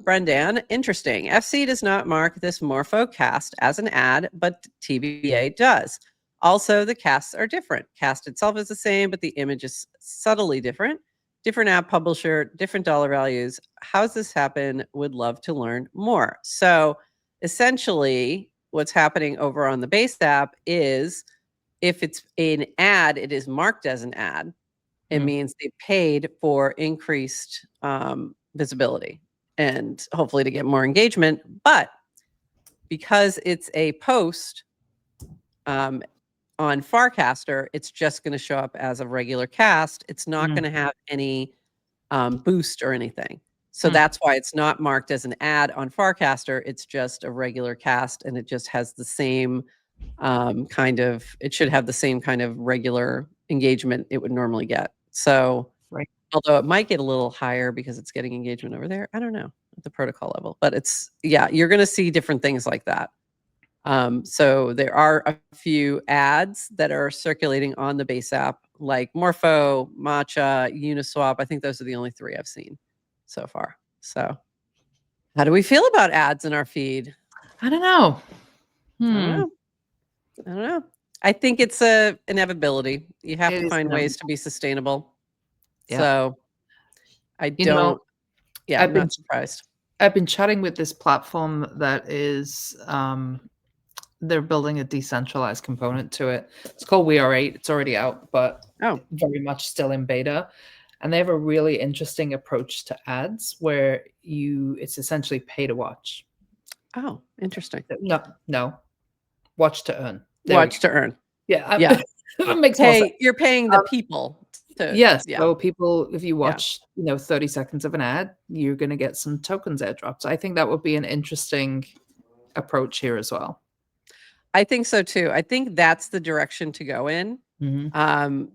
Brendan. Interesting. FC does not mark this Morpho cast as an ad, but TVA does. Also, the casts are different. Cast itself is the same, but the image is subtly different. Different app publisher, different dollar values. How's this happen? Would love to learn more. So essentially, what's happening over on the Base app is if it's an ad, it is marked as an ad. It means they paid for increased visibility and hopefully to get more engagement. But because it's a post on Farcaster, it's just going to show up as a regular cast. It's not going to have any boost or anything. So that's why it's not marked as an ad on Farcaster. It's just a regular cast and it just has the same it should have the same kind of regular engagement it would normally get. So although it might get a little higher because it's getting engagement over there, I don't know at the protocol level, but you're going to see different things like that. So there are a few ads that are circulating on the Base app, like Morpho, Matcha, Uniswap. I think those are the only 3 I've seen so far. So how do we feel about ads in our feed? I don't know. I don't know. I think it's a inevitability. You have It to is find ways inevitable. to be sustainable. Yeah. So I You know, don't, yeah, I've I'm been not surprised. I've been chatting with this platform that is, they're building a decentralized component to it. It's called We Are 8. It's already out, but Oh, very much still in beta. And they have a really interesting approach to ads where it's essentially pay to watch. oh, interesting. No, watch to earn. There we go. Watch to earn. Yeah, Yeah. that makes more sense. You're paying the people to, Yes. yeah. So people, if you Yeah. watch, 30 seconds of an ad, you're going to get some tokens airdrops. I think that would be an interesting approach here as well. I think so too. I think that's the direction to go in. Mhm.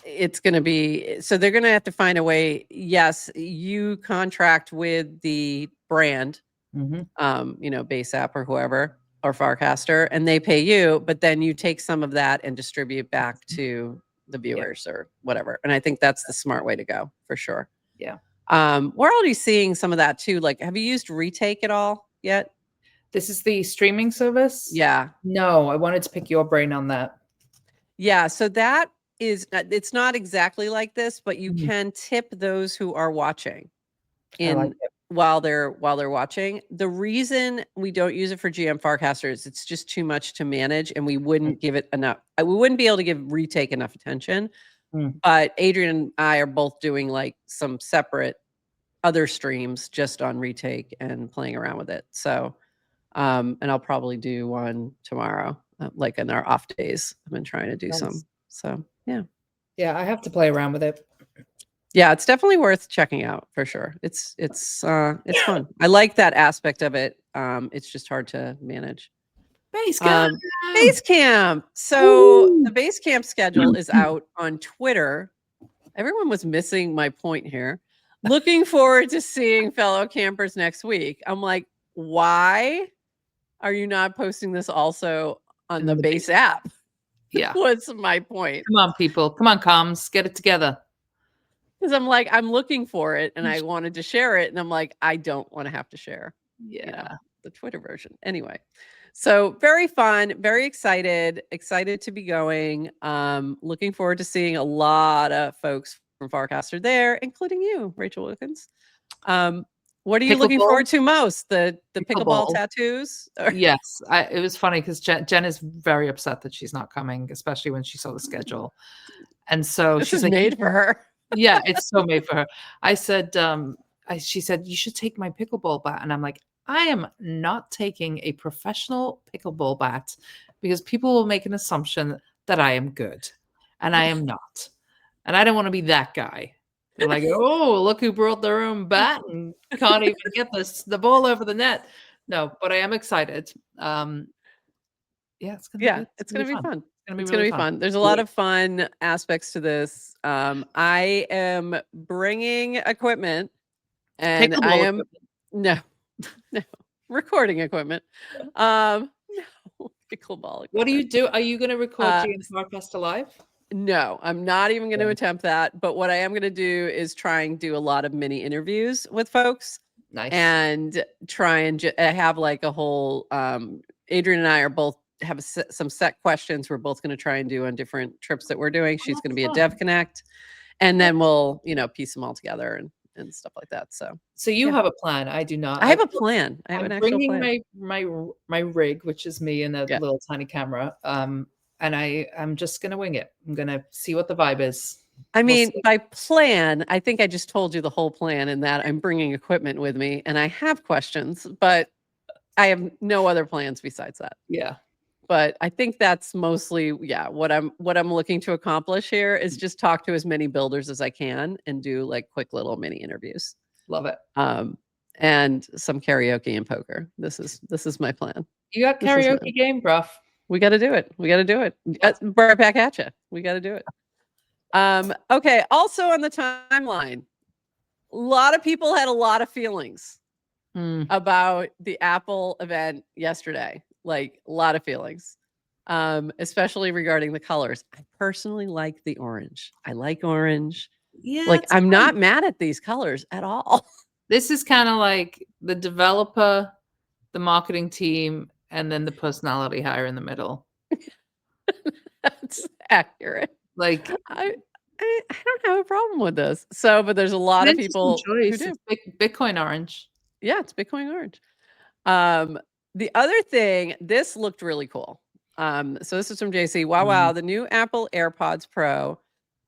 It's going to be, so they're going to have to find a way. Yes, you contract with the brand, Mhm. Base App or whoever, or Farcaster, and they pay you, but then you take some of that and distribute back to the viewers or whatever. And I think that's the smart way to go for sure. Yeah. We're already seeing some of that too. Like, have you used Retake at all yet? This is the streaming service? Yeah. No, I wanted to pick your brain on that. Yeah. So that is, it's not exactly like this, but you Mhm. can tip those who are watching I like it. while they're watching. The reason we don't use it for GM Farcaster is it's just too much to manage, and we wouldn't give it enough. We wouldn't be able to give Retake enough attention. Mm. But Adrian and I are both doing like some separate other streams just on Retake and playing around with it. So, and I'll probably do one tomorrow, like in our off days. I've been trying to do some. Nice. So yeah. Yeah, I have to play around with it. Yeah, it's definitely worth checking out for sure. It's fun. I like that aspect of it. It's just hard to manage. Base camp. Base camp. So Woo! the base camp schedule is out on Twitter. Everyone was missing my point here. Looking forward to seeing fellow campers next week. I'm like, why are you not posting this also on the base app? Yeah. What's my point? Come on, people. Come on, comms. Get it together. Because I'm like, I'm looking for it and I wanted to share it. And I'm like, I don't want to have to share, the Twitter version. Anyway, so very fun, very excited to be going. Looking forward to seeing a lot of folks from Farcaster there, including you, Rachel Wilkins. What are you looking forward to most? The pickleball tattoos? Yes. It was funny because Jen is very upset that she's not coming, especially when she saw the schedule. And so she's like, made for her. Yeah, it's so made for her. I said, she said, you should take my pickleball bat. And I'm like, I am not taking a professional pickleball bat because people will make an assumption that I am good. And I am not. And I don't want to be that guy. They're like, oh, look who brought their own bat and can't even get the ball over the net. No, but I am excited. Yeah, it's gonna be fun. It's gonna be fun. There's a lot of fun aspects to this. I am bringing equipment, and I am no recording equipment. No pickleball. What do you do? Are you going to record GM Farcaster live? No, I'm not even going to attempt that. But what I am going to do is try and do a lot of mini interviews with folks. Nice. And try and have like a whole. Adrian and I are both have some set questions we're both going to try and do on different trips that we're doing. She's going to be a Dev Connect, and then we'll piece them all together and stuff like that. So you have a plan. I do not. I have a plan. I have an actual plan. I'm bringing my rig, which is me and a little tiny camera. And I'm just gonna wing it. I'm gonna see what the vibe is. I mean, by plan, I think I just told you the whole plan in that I'm bringing equipment with me and I have questions, but I have no other plans besides that. Yeah. But I think that's mostly, what I'm looking to accomplish here is just talk to as many builders as I can and do like quick little mini interviews. Love it. And some karaoke and poker. This is my plan. You got karaoke game, Prof. We got to do it. Right back at you. We got to do it. Okay. Also on the timeline, a lot of people had a lot of feelings about the Apple event yesterday. Like a lot of feelings, especially regarding the colors. I personally like the orange. I like orange. Yeah. Like I'm not mad at these colors at all. This is kind of like the developer, the marketing team, and then the personality hire in the middle. accurate. Like, I don't have a problem with this. So, but there's a lot of people who do. It's Bitcoin orange. Yeah, it's Bitcoin orange. The other thing, this looked really cool. So this is from JC. Wow, the new Apple AirPods Pro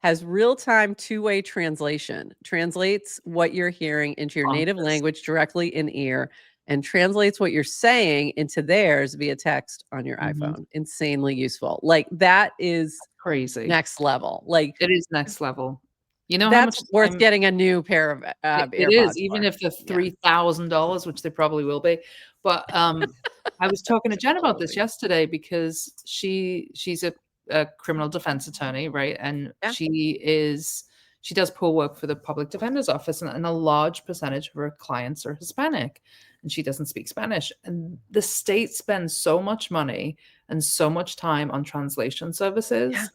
has real-time two-way translation. Translates what you're hearing into your native language directly in ear and translates what you're saying into theirs via text on your iPhone. Insanely useful. Like that is crazy. next level. Like it is next level. You know that's how much worth getting a new pair of AirPods. It is, even if they're $3,000, which they probably will be. But I was talking to Jen about this yesterday because she's a criminal defense attorney, right? And she does pool work for the public defender's office, and a large percentage of her clients are Hispanic, and she doesn't speak Spanish. And the state spends so much money and so much time on translation services. Yeah.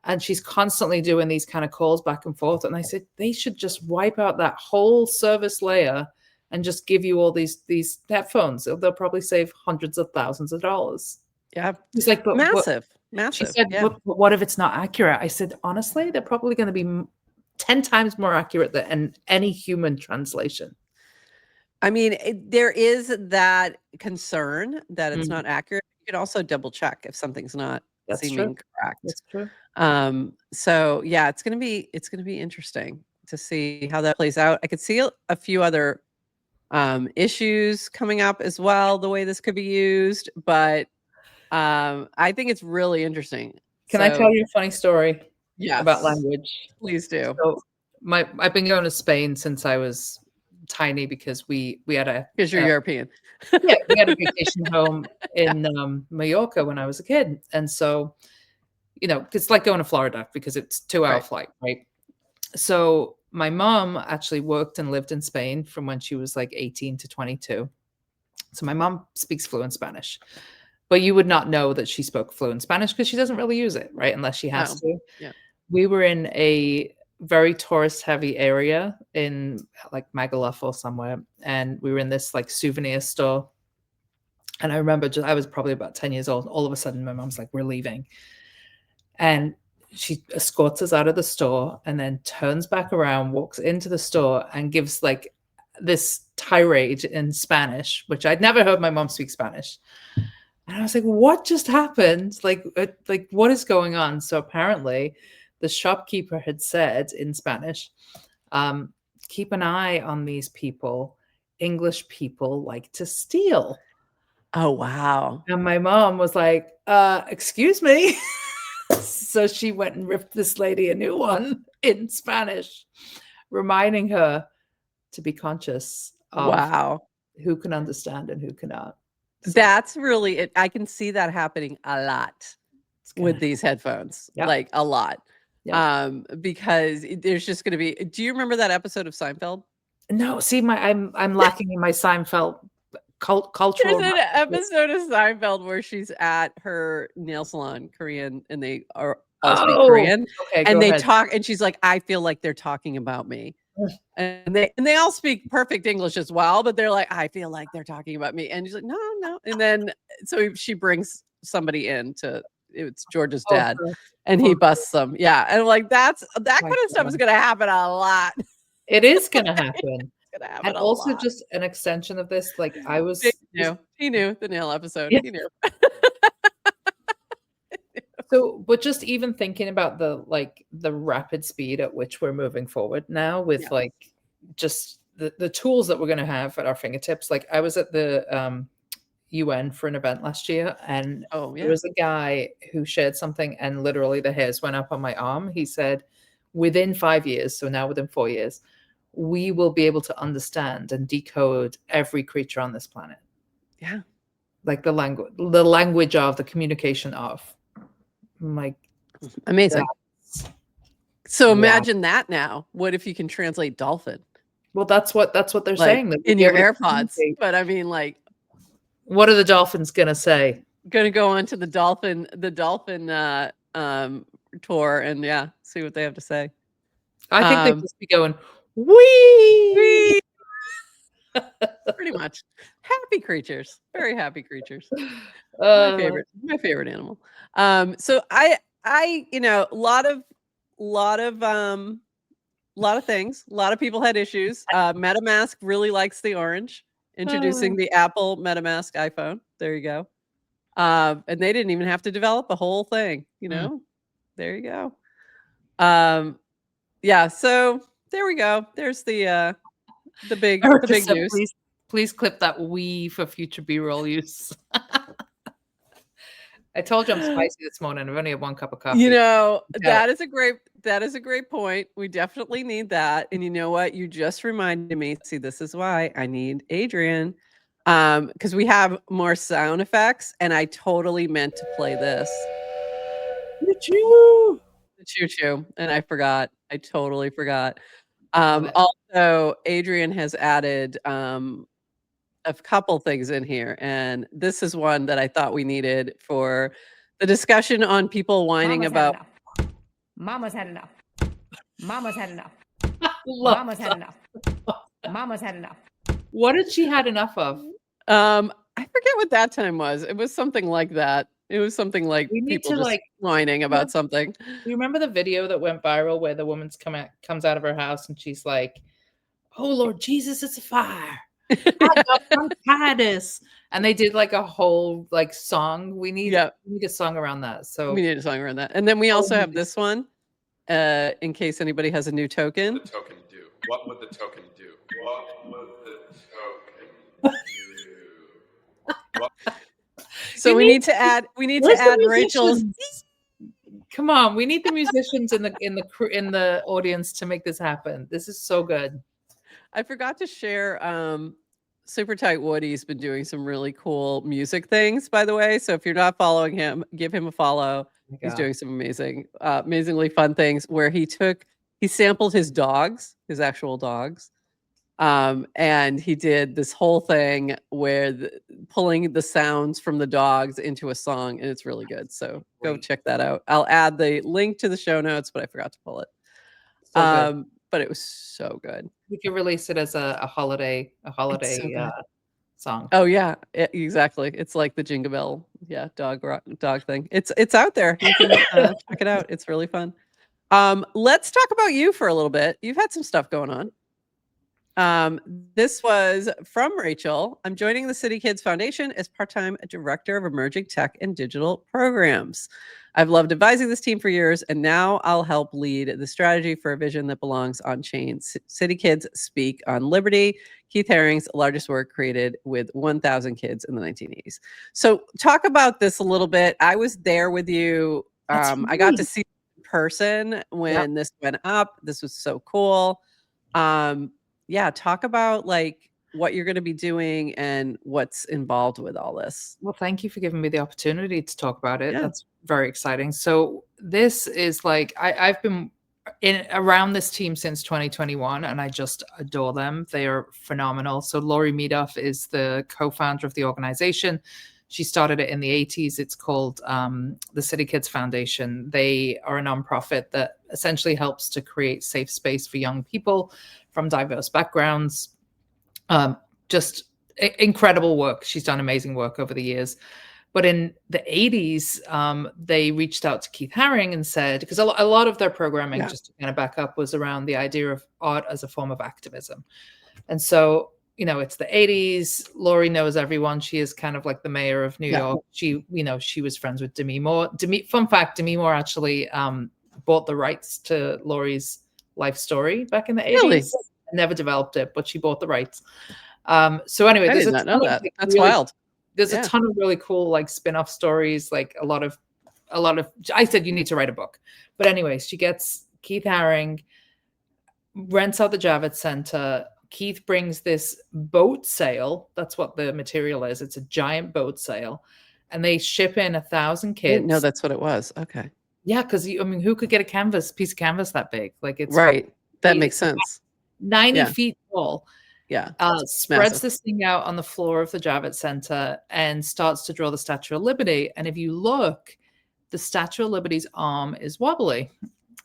And she's constantly doing these kind of calls back and forth. And I said, they should just wipe out that whole service layer and just give you all these headphones. They'll probably save hundreds of thousands of dollars. Yeah. She's like, but massive. She said, but what if it's not accurate? I said, honestly, they're probably going to be 10 times more accurate than any human translation. I mean, there is that concern that it's not accurate. You can also double check if something's not seeming correct. That's true. So yeah, it's gonna be interesting to see how that plays out. I could see a few other issues coming up as well, the way this could be used, but I think it's really interesting. Can I tell you a funny story about Yes, language? please do. So I've been going to Spain since I was tiny because we had a because you're European. Yeah, we had a vacation home in Mallorca when I was a kid, and so it's like going to Florida because it's 2-hour flight, right? So my mom actually worked and lived in Spain from when she was like 18 to 22. So my mom speaks fluent Spanish, but you would not know that she spoke fluent Spanish because she doesn't really use it, right? Unless she has to. Yeah. We were in a very tourist heavy area in like Magaluf or somewhere, and we were in this like souvenir store. And I remember I was probably about 10 years old. All of a sudden my mom's like, we're leaving. And she escorts us out of the store and then turns back around, walks into the store and gives like this tirade in Spanish, which I'd never heard my mom speak Spanish. And I was like, what just happened? Like what is going on? So apparently the shopkeeper had said in Spanish, keep an eye on these people. English people like to steal. Oh, wow. And my mom was like, excuse me. So she went and ripped this lady a new one in Spanish, reminding her to be conscious of who can understand and who cannot. So. That's really it. I can see that happening a lot with these headphones, like a lot. Because there's just going to be. Do you remember that episode of Seinfeld? No, see, I'm lacking in my Seinfeld cultural. There's an episode of Seinfeld where she's at her nail salon, Korean, and they all speak Korean, and they talk, and she's like, "I feel like they're talking about me," and they all speak perfect English as well, but they're like, "I feel like they're talking about me," and she's like, "No," and then so she brings somebody in it's George's dad, and he busts them, and I'm like, that kind of stuff is gonna happen a lot. It is gonna happen. And also just an extension of this, like I was he knew the nail episode. He knew. So, but just even thinking about the rapid speed at which we're moving forward now with like just the tools that we're going to have at our fingertips. Like I was at the UN for an event last year, and there was a guy who shared something, and literally the hairs went up on my arm. He said, within 5 years, so now within 4 years, we will be able to understand and decode every creature on this planet. Yeah. Like the language of, the communication of. Like, amazing. So imagine that now. What if you can translate dolphin? Well, that's what they're saying. That in your AirPods. But I mean, like, what are the dolphins gonna say? Gonna go on to the dolphin tour and see what they have to say. I think they'd just be going, wee. Pretty much. Happy creatures. Very happy creatures. My favorite animal. So I a lot of things. A lot of people had issues. MetaMask really likes the orange, introducing the Apple MetaMask iPhone. There you go. And they didn't even have to develop a whole thing, There you go. Yeah, so there we go. There's the big news. Please clip that "we" for future B-roll use. I told you I'm spicy this morning. I've only had 1 cup of coffee. That is a great point. We definitely need that. And you know what? You just reminded me. See, this is why I need Adrian. Because we have more sound effects, and I totally meant to play this. Choo-choo! The choo-choo, and I forgot. I totally forgot. Also, Adrian has added a couple things in here, and this is one that I thought we needed for the discussion on people whining about. Mama's had enough. Mama's had enough. Mama's had enough. Mama's had enough. What did she had enough of? I forget what that time was. It was something like that. It was something like people just whining about something. Do you remember the video that went viral where the woman's comes out of her house and she's like, "Oh Lord Jesus, it's a fire. I got bronchitis." And they did like a whole song. We need a song around that. So we need a song around that. And then we also have this one, in case anybody has a new token. What would the token do? What would the token do? What would the token do? So we need to add Rachel's. Come on, we need the musicians in the audience to make this happen. This is so good. I forgot to share. Super Tight Woody's been doing some really cool music things, by the way. So if you're not following him, give him a follow. He's doing some amazingly fun things where he sampled his actual dogs. And he did this whole thing where pulling the sounds from the dogs into a song, and it's really good. So go check that out. I'll add the link to the show notes, but I forgot to pull it. But it was so good. We could release it as a holiday song. Oh yeah, exactly. It's like the Jingle Bell, dog thing. It's out there. You can check it out. It's really fun. Let's talk about you for a little bit. You've had some stuff going on. This was from Rachel. I'm joining the CityKids Foundation as part-time director of emerging tech and digital programs. I've loved advising this team for years, and now I'll help lead the strategy for a vision that belongs on chain. CityKids speak on liberty, Keith Haring's largest work created with 1,000 kids in the 1980s. So talk about this a little bit. I was there with you. I got to see it in person when this went up. This was so cool. Talk about what you're going to be doing and what's involved with all this. Well, thank you for giving me the opportunity to talk about it. That's very exciting. So this is I've been around this team since 2021, and I just adore them. They are phenomenal. So Laurie Meadoff is the co-founder of the organization. She started it in the 80s. It's called the CityKids Foundation. They are a nonprofit that essentially helps to create safe space for young people from diverse backgrounds. Just incredible work. She's done amazing work over the years. But in the 80s, they reached out to Keith Haring and said, because a lot of their programming, just to kind of back up, was around the idea of art as a form of activism. And so, it's the 80s. Laurie knows everyone. She is kind of like the mayor of New York. She was friends with Demi Moore. Fun fact, Demi Moore actually bought the rights to Laurie's life story back in the 80s. Really? Never developed it, but she bought the rights. So anyway, I did not know that. That's wild. There's a ton of really cool spin-off stories, a lot of I said you need to write a book. But anyways, she gets Keith Haring, rents out the Javits Center. Keith brings this boat sail. That's what the material is. It's a giant boat sail. And they ship in 1,000 kids. I didn't know that's what it was. Okay. Yeah, because who could get a piece of canvas that big? It's right. That makes sense. 90 feet tall. Yeah. Spreads massive. this thing out on the floor of the Javits Center and starts to draw the Statue of Liberty. And if you look, the Statue of Liberty's arm is wobbly.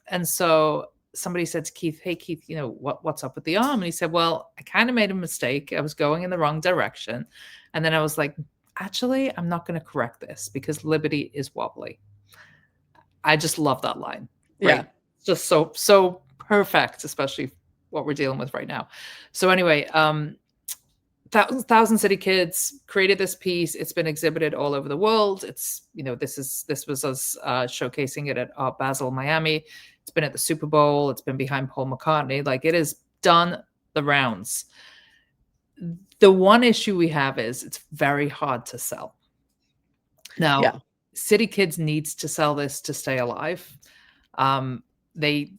And so somebody said to Keith, "Hey, Keith, what's up with the arm?" And he said, "Well, I kind of made a mistake. I was going in the wrong direction." And then I was like, "Actually, I'm not going to correct this because Liberty is wobbly." I just love that line. Yeah. Right? Just so perfect, especially what we're dealing with right now. So anyway, Thousand City Kids created this piece. It's been exhibited all over the world. It's, this was us showcasing it at Art Basel, Miami. It's been at the Super Bowl. It's been behind Paul McCartney. Like, it has done the rounds. The one issue we have is it's very hard to sell. Now, CityKids needs to sell this to stay alive. They,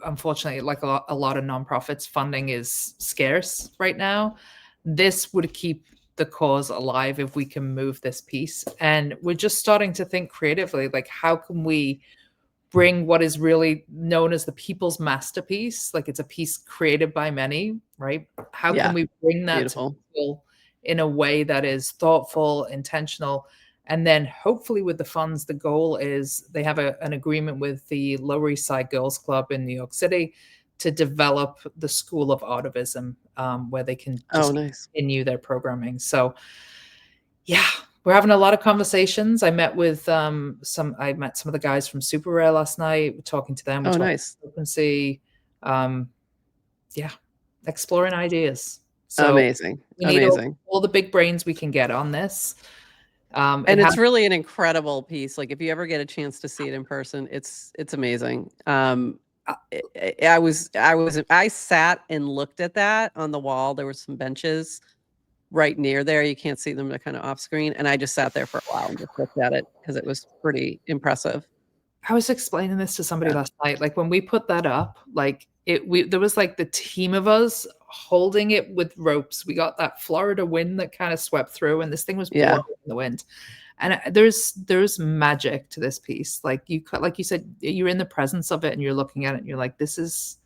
unfortunately, like a lot of nonprofits, funding is scarce right now. This would keep the cause alive if we can move this piece. And we're just starting to think creatively, like, how can we bring what is really known as the people's masterpiece? Like, it's a piece created by many, right? How can we bring that to people in a way that is thoughtful, intentional? And then hopefully with the funds, the goal is they have an agreement with the Lower East Side Girls Club in New York City to develop the School of Artivism, where they can just continue their programming. So yeah, we're having a lot of conversations. I met with some of the guys from Super Rare last night, talking to them. Frequency. Yeah, exploring ideas. So amazing. We need all the big brains we can get on this. And it's really an incredible piece. Like, if you ever get a chance to see it in person, it's amazing. I sat and looked at that on the wall. There were some benches right near there. You can't see them, they're kind of off screen. And I just sat there for a while and just looked at it because it was pretty impressive. I was explaining this to somebody last night. Like, when we put that up, like, there was like the team of us holding it with ropes. We got that Florida wind that kind of swept through, and this thing was blowing in the wind. And there's magic to this piece. Like you said, you're in the presence of it and you're looking at it and you're like, there's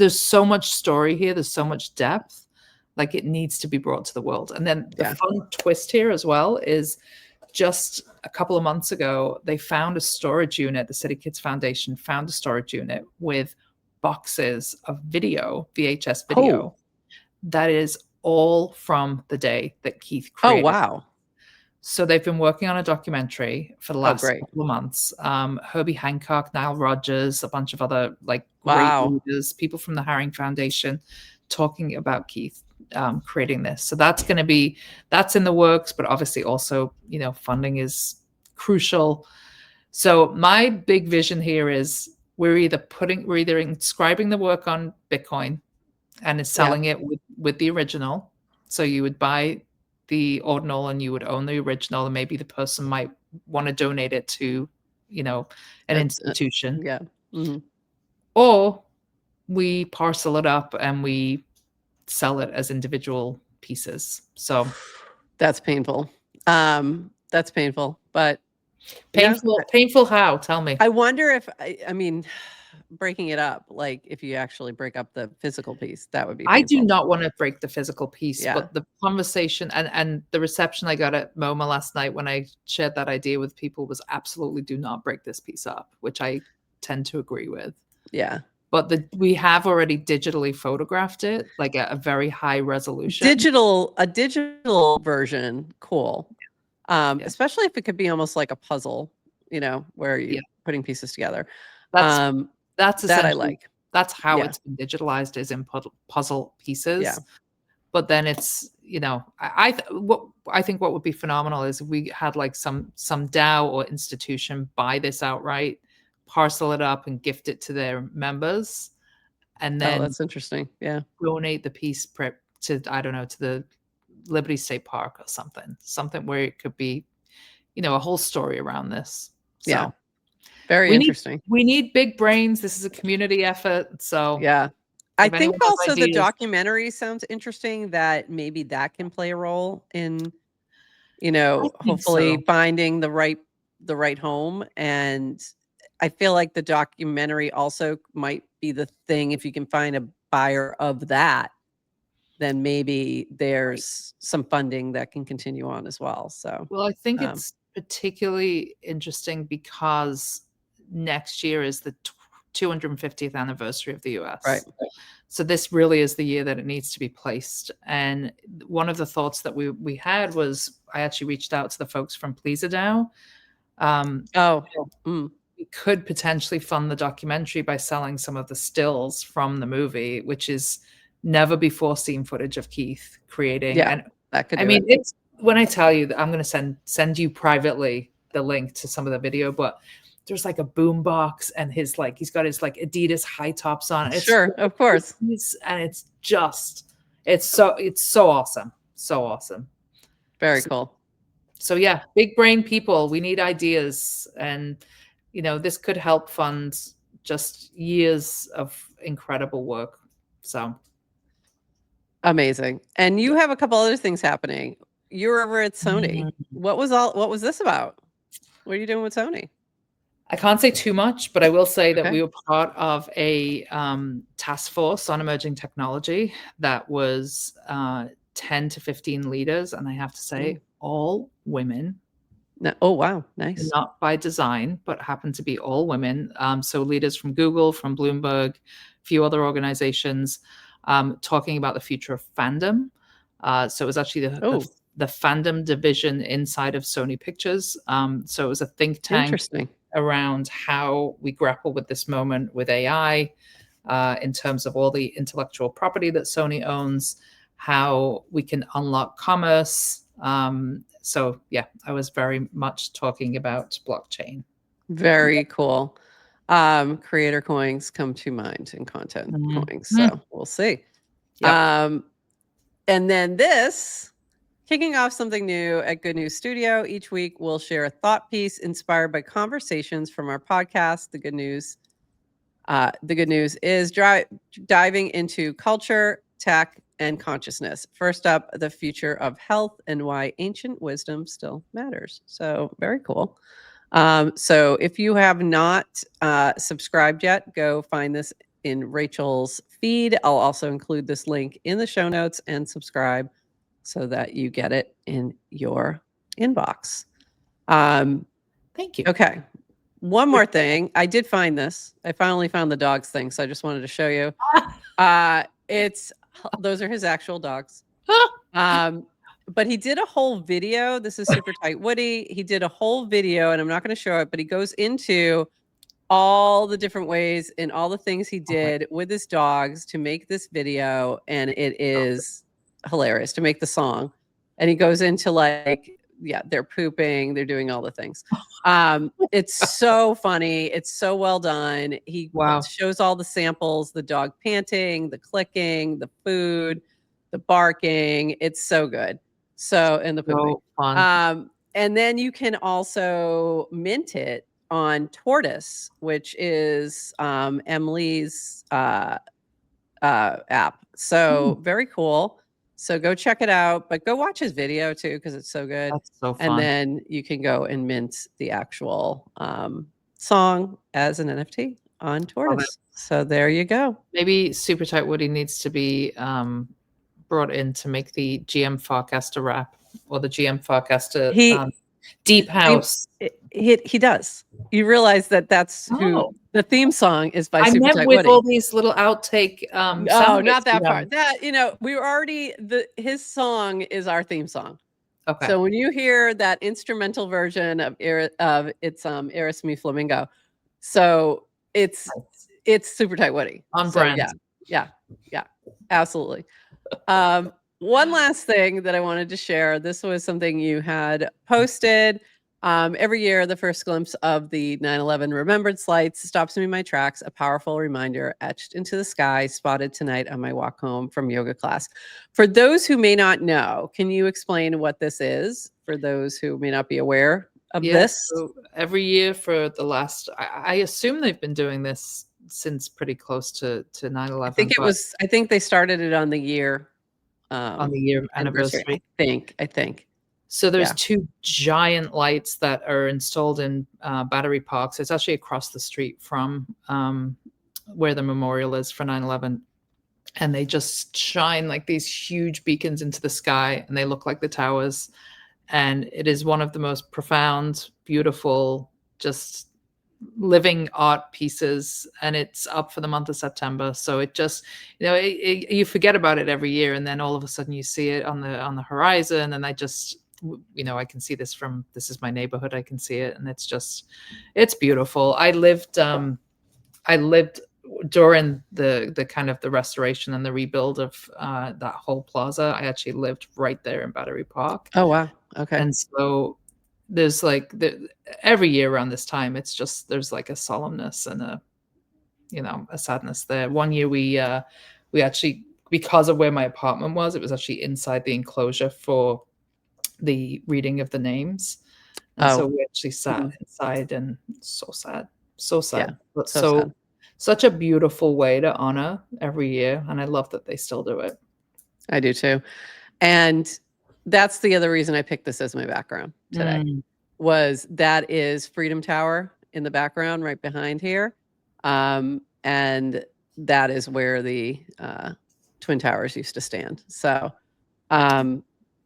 so much story here. There's so much depth. Like, it needs to be brought to the world. And then the fun twist here as well is, just a couple of months ago, they found a storage unit. The CityKids Foundation found a storage unit with boxes of video, VHS video, that is all from the day that Keith created. Oh, wow. So they've been working on a documentary for the last couple of months. Herbie Hancock, Nile Rodgers, a bunch of other great leaders, people from the Herring Foundation, talking about Keith creating this. So that's in the works, but obviously also, funding is crucial. So my big vision here is we're either inscribing the work on Bitcoin and is selling it with the original. So you would buy the ordinal and you would own the original, and maybe the person might want to donate it to, an institution. Or we parcel it up and we sell it as individual pieces. So that's painful. That's painful, but painful how? Tell me. I wonder if, I mean, breaking it up, like, if you actually break up the physical piece, that would be painful. I do not want to break the physical piece, but the conversation and the reception I got at MoMA last night when I shared that idea with people was absolutely, do not break this piece up, which I tend to agree with. Yeah. But we have already digitally photographed it, like at a very high resolution. A digital version, cool. Especially if it could be almost like a puzzle, where you're putting pieces together. That's that I like. That's how it's been digitalized, is in puzzle pieces. Yeah. But then it's, I think what would be phenomenal is if we had like some DAO or institution buy this outright, parcel it up and gift it to their members, and then that's interesting. Yeah. Donate the piece to, I don't know, to the Liberty State Park or something where it could be, a whole story around this. So. Yeah. Very interesting. We need big brains. This is a community effort. So yeah. I think also the documentary sounds interesting, that maybe that can play a role in, hopefully finding the right home. And I feel like the documentary also might be the thing. If you can find a buyer of that, then maybe there's some funding that can continue on as well. So, well, I think it's particularly interesting because next year is the 250th anniversary of the US. Right. So this really is the year that it needs to be placed. And one of the thoughts that we had was, I actually reached out to the folks from Pleaser DAO. we could potentially fund the documentary by selling some of the stills from the movie, which is never before seen footage of Keith creating. Yeah, And that could I do mean, it. it's when I tell you that I'm going to send you privately the link to some of the video, but there's like a boom box and he's got his like Adidas high tops on. It's Sure, of course. and it's so awesome. So awesome. Very cool. So yeah, big brain people, we need ideas, and this could help fund just years of incredible work. So amazing. And you have a couple other things happening. You're over at Sony. What was this about? What are you doing with Sony? I can't say too much, but I will say that Okay. we were part of a task force on emerging technology that was 10 to 15 leaders, and I have to say, all women. Oh, wow. Nice. Not by design, but happen to be all women. So leaders from Google, from Bloomberg, a few other organizations, talking about the future of fandom. So it was actually the fandom division inside of Sony Pictures. So it was a think tank around how we grapple with this moment with AI, in terms of all the intellectual property that Sony owns, how we can unlock commerce. So yeah, I was very much talking about blockchain. Very cool. Creator coins come to mind in content coins. So we'll see. Yep. And then kicking off something new at Good News Studio. Each week we'll share a thought piece inspired by conversations from our podcast. The good news is diving into culture, tech, and consciousness. First up, the future of health and why ancient wisdom still matters. So very cool. So if you have not subscribed yet, go find this in Rachel's feed. I'll also include this link in the show notes and subscribe so that you get it in your inbox. Thank you. Okay. One more thing. I did find this. I finally found the dogs thing, so I just wanted to show you. Those are his actual dogs. But he did a whole video. This is Super Tight Woody. He did a whole video, and I'm not going to show it, but he goes into all the different ways and all the things he did with his dogs to make this video, and it is hilarious, to make the song. And he goes into they're pooping, they're doing all the things. It's so funny. It's so well done. He shows all the samples, the dog panting, the clicking, the food, the barking. It's so good. So, and the pooping. Fun. And then you can also mint it on Tortoise, which is Emily's app. So very cool. So go check it out, but go watch his video too, because it's so good. That's so fun. And then you can go and mint the actual song as an NFT on Tortoise. So there you go. Maybe Super Tight Woody needs to be brought in to make the GM Farcaster rap, or the GM Farcaster Deep House. He does. You realize that's who the theme song is by Super Tight with Woody. all these little outtake. No, not that part. That we were already his song is our theme song. Okay. So when you hear that instrumental version of it's Eris Me Flamingo, so it's Super Tight Woody on brand. Yeah, absolutely. One last thing that I wanted to share. This was something you had posted. Every year, the first glimpse of the 9/11 Remembrance lights stops me in my tracks, a powerful reminder etched into the sky, spotted tonight on my walk home from yoga class. For those who may not know, can you explain what this is for those who may not be aware of this? So every year for the last, I assume they've been doing this since pretty close to 9/11. I think they started it on the year anniversary. I think. So there's two giant lights that are installed in Battery Park. So it's actually across the street from where the memorial is for 9/11. And they just shine like these huge beacons into the sky, and they look like the towers. And it is one of the most profound, beautiful, just living art pieces, and it's up for the month of September. So it just, you forget about it every year, and then all of a sudden you see it on the horizon, and I can see this is my neighborhood. I can see it, and it's beautiful. I lived during the kind of the restoration and the rebuild of that whole plaza. I actually lived right there in Battery Park. Oh, wow. Okay. And so there's every year around this time, there's like a solemnness and a sadness there. One year we actually, because of where my apartment was, it was actually inside the enclosure for the reading of the names. And so we actually sat inside, and so sad. Yeah, But so sad. such a beautiful way to honor every year. And I love that they still do it. I do too. And that's the other reason I picked this as my background today, was that is Freedom Tower in the background right behind here. And that is where the Twin Towers used to stand. So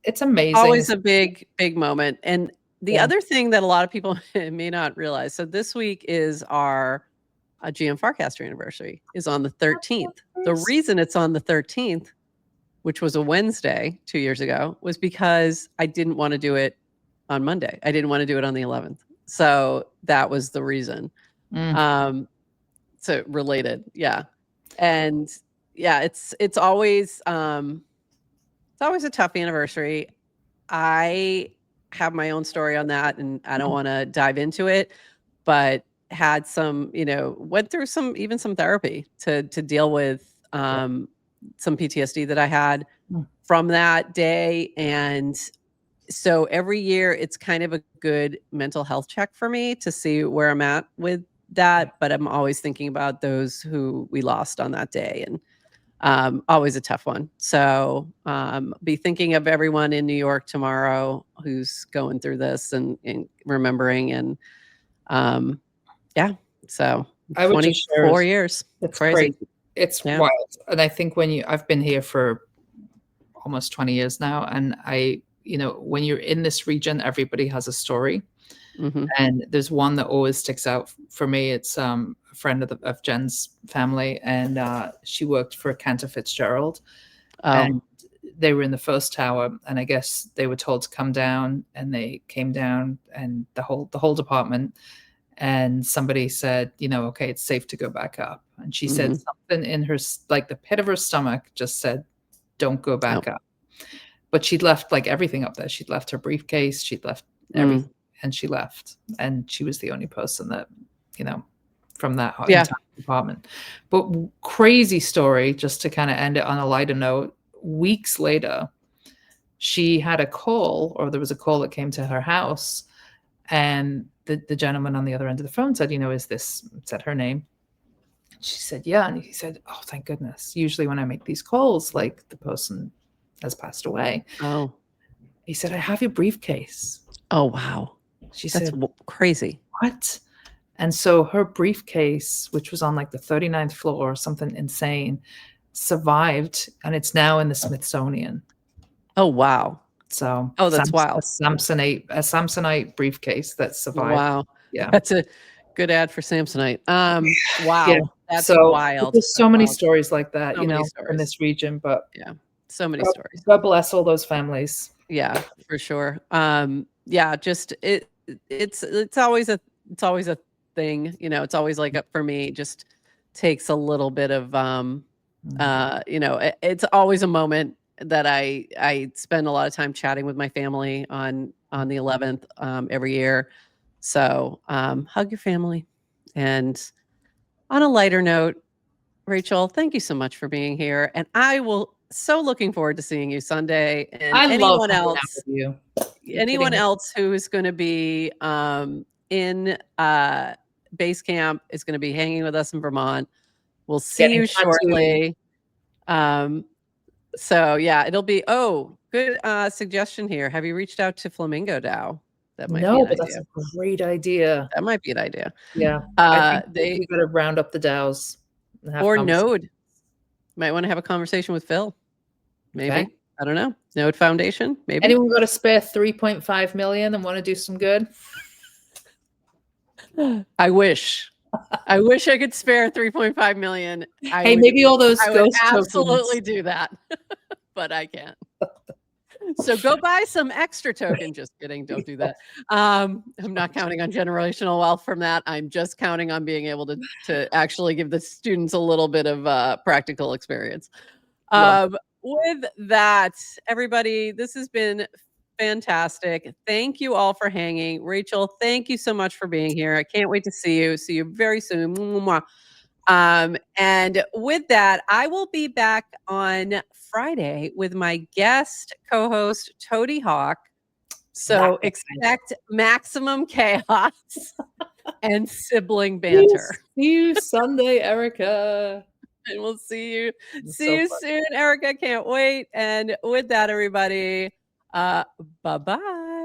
it's amazing. Always a big, big moment. And the other thing that a lot of people may not realize, so this week is our GM Farcaster anniversary, is on the 13th. The reason it's on the 13th, which was a Wednesday 2 years ago, was because I didn't want to do it on Monday. I didn't want to do it on the 11th. So that was the reason. So related. Yeah. And yeah, it's always a tough anniversary. I have my own story on that, and I don't want to dive into it, but had some, went through some therapy to deal with some PTSD that I had from that day. And so every year it's kind of a good mental health check for me to see where I'm at with that. But I'm always thinking about those who we lost on that day, and always a tough one. So be thinking of everyone in New York tomorrow who's going through this and remembering. And so I would 24 years. It's crazy. It's wild. And I think I've been here for almost 20 years now. And when you're in this region, everybody has a story. And there's one that always sticks out for me. It's a friend of Jen's family, and she worked for Cantor Fitzgerald. And they were in the first tower, and I guess they were told to come down, and they came down, and the whole department. And somebody said, okay, it's safe to go back up. And she said something in her, like the pit of her stomach, just said, "Don't go back up." But she'd left everything up there. She'd left her briefcase. She'd left everything. And she left, and she was the only person that, from that entire department. But crazy story, just to kind of end it on a lighter note. Weeks later, she had a call, or there was a call that came to her house, and the gentleman on the other end of the phone said, said her name. She said, yeah. And he said, "Oh, thank goodness. Usually when I make these calls, the person has passed away." Oh. He said, "I have your briefcase." Oh, wow. She That's said, crazy. "What?" And so her briefcase, which was on the 39th floor or something insane, survived, and it's now in the Smithsonian. Oh, wow. So that's wild. A Samsonite briefcase that survived. Wow. Yeah. That's a good ad for Samsonite. Wow. Yeah. That's wild. There's so many stories like that, So many stories in this region, but so many stories. God bless all those families. Yeah, for sure. Just it's always a thing, it's always for me, just takes a little bit of it's always a moment that I spend a lot of time chatting with my family on the 11th every year. So hug your family. And on a lighter note, Rachel, thank you so much for being here, and I will so looking forward to seeing you Sunday. And anyone else who is going to be in base camp is going to be hanging with us in Vermont. We'll see you shortly. So yeah, it'll be good suggestion here. Have you reached out to Flamingo DAO? That might be an idea. That's a great idea. That might be an idea. Yeah. I think we got to round up the DAOs. Or Node. Might want to have a conversation with Phil. Maybe. Okay. I don't know. Node Foundation, maybe. Anyone got to spare 3.5 million and want to do some good? I wish I could spare 3.5 million. Maybe all those I would absolutely do that, but I can't. So go buy some extra token. Just kidding. Don't do that. I'm not counting on generational wealth from that. I'm just counting on being able to actually give the students a little bit of practical experience. With that, everybody, this has been fantastic. Thank you all for hanging. Rachel, thank you so much for being here. I can't wait to see you. See you very soon. Mwah. And with that, I will be back on Friday with my guest co-host, Toady Hawk. So expect maximum chaos and sibling banter. See you Sunday, Erica. And we'll see you soon, Erica. Can't wait. And with that, everybody, bye-bye.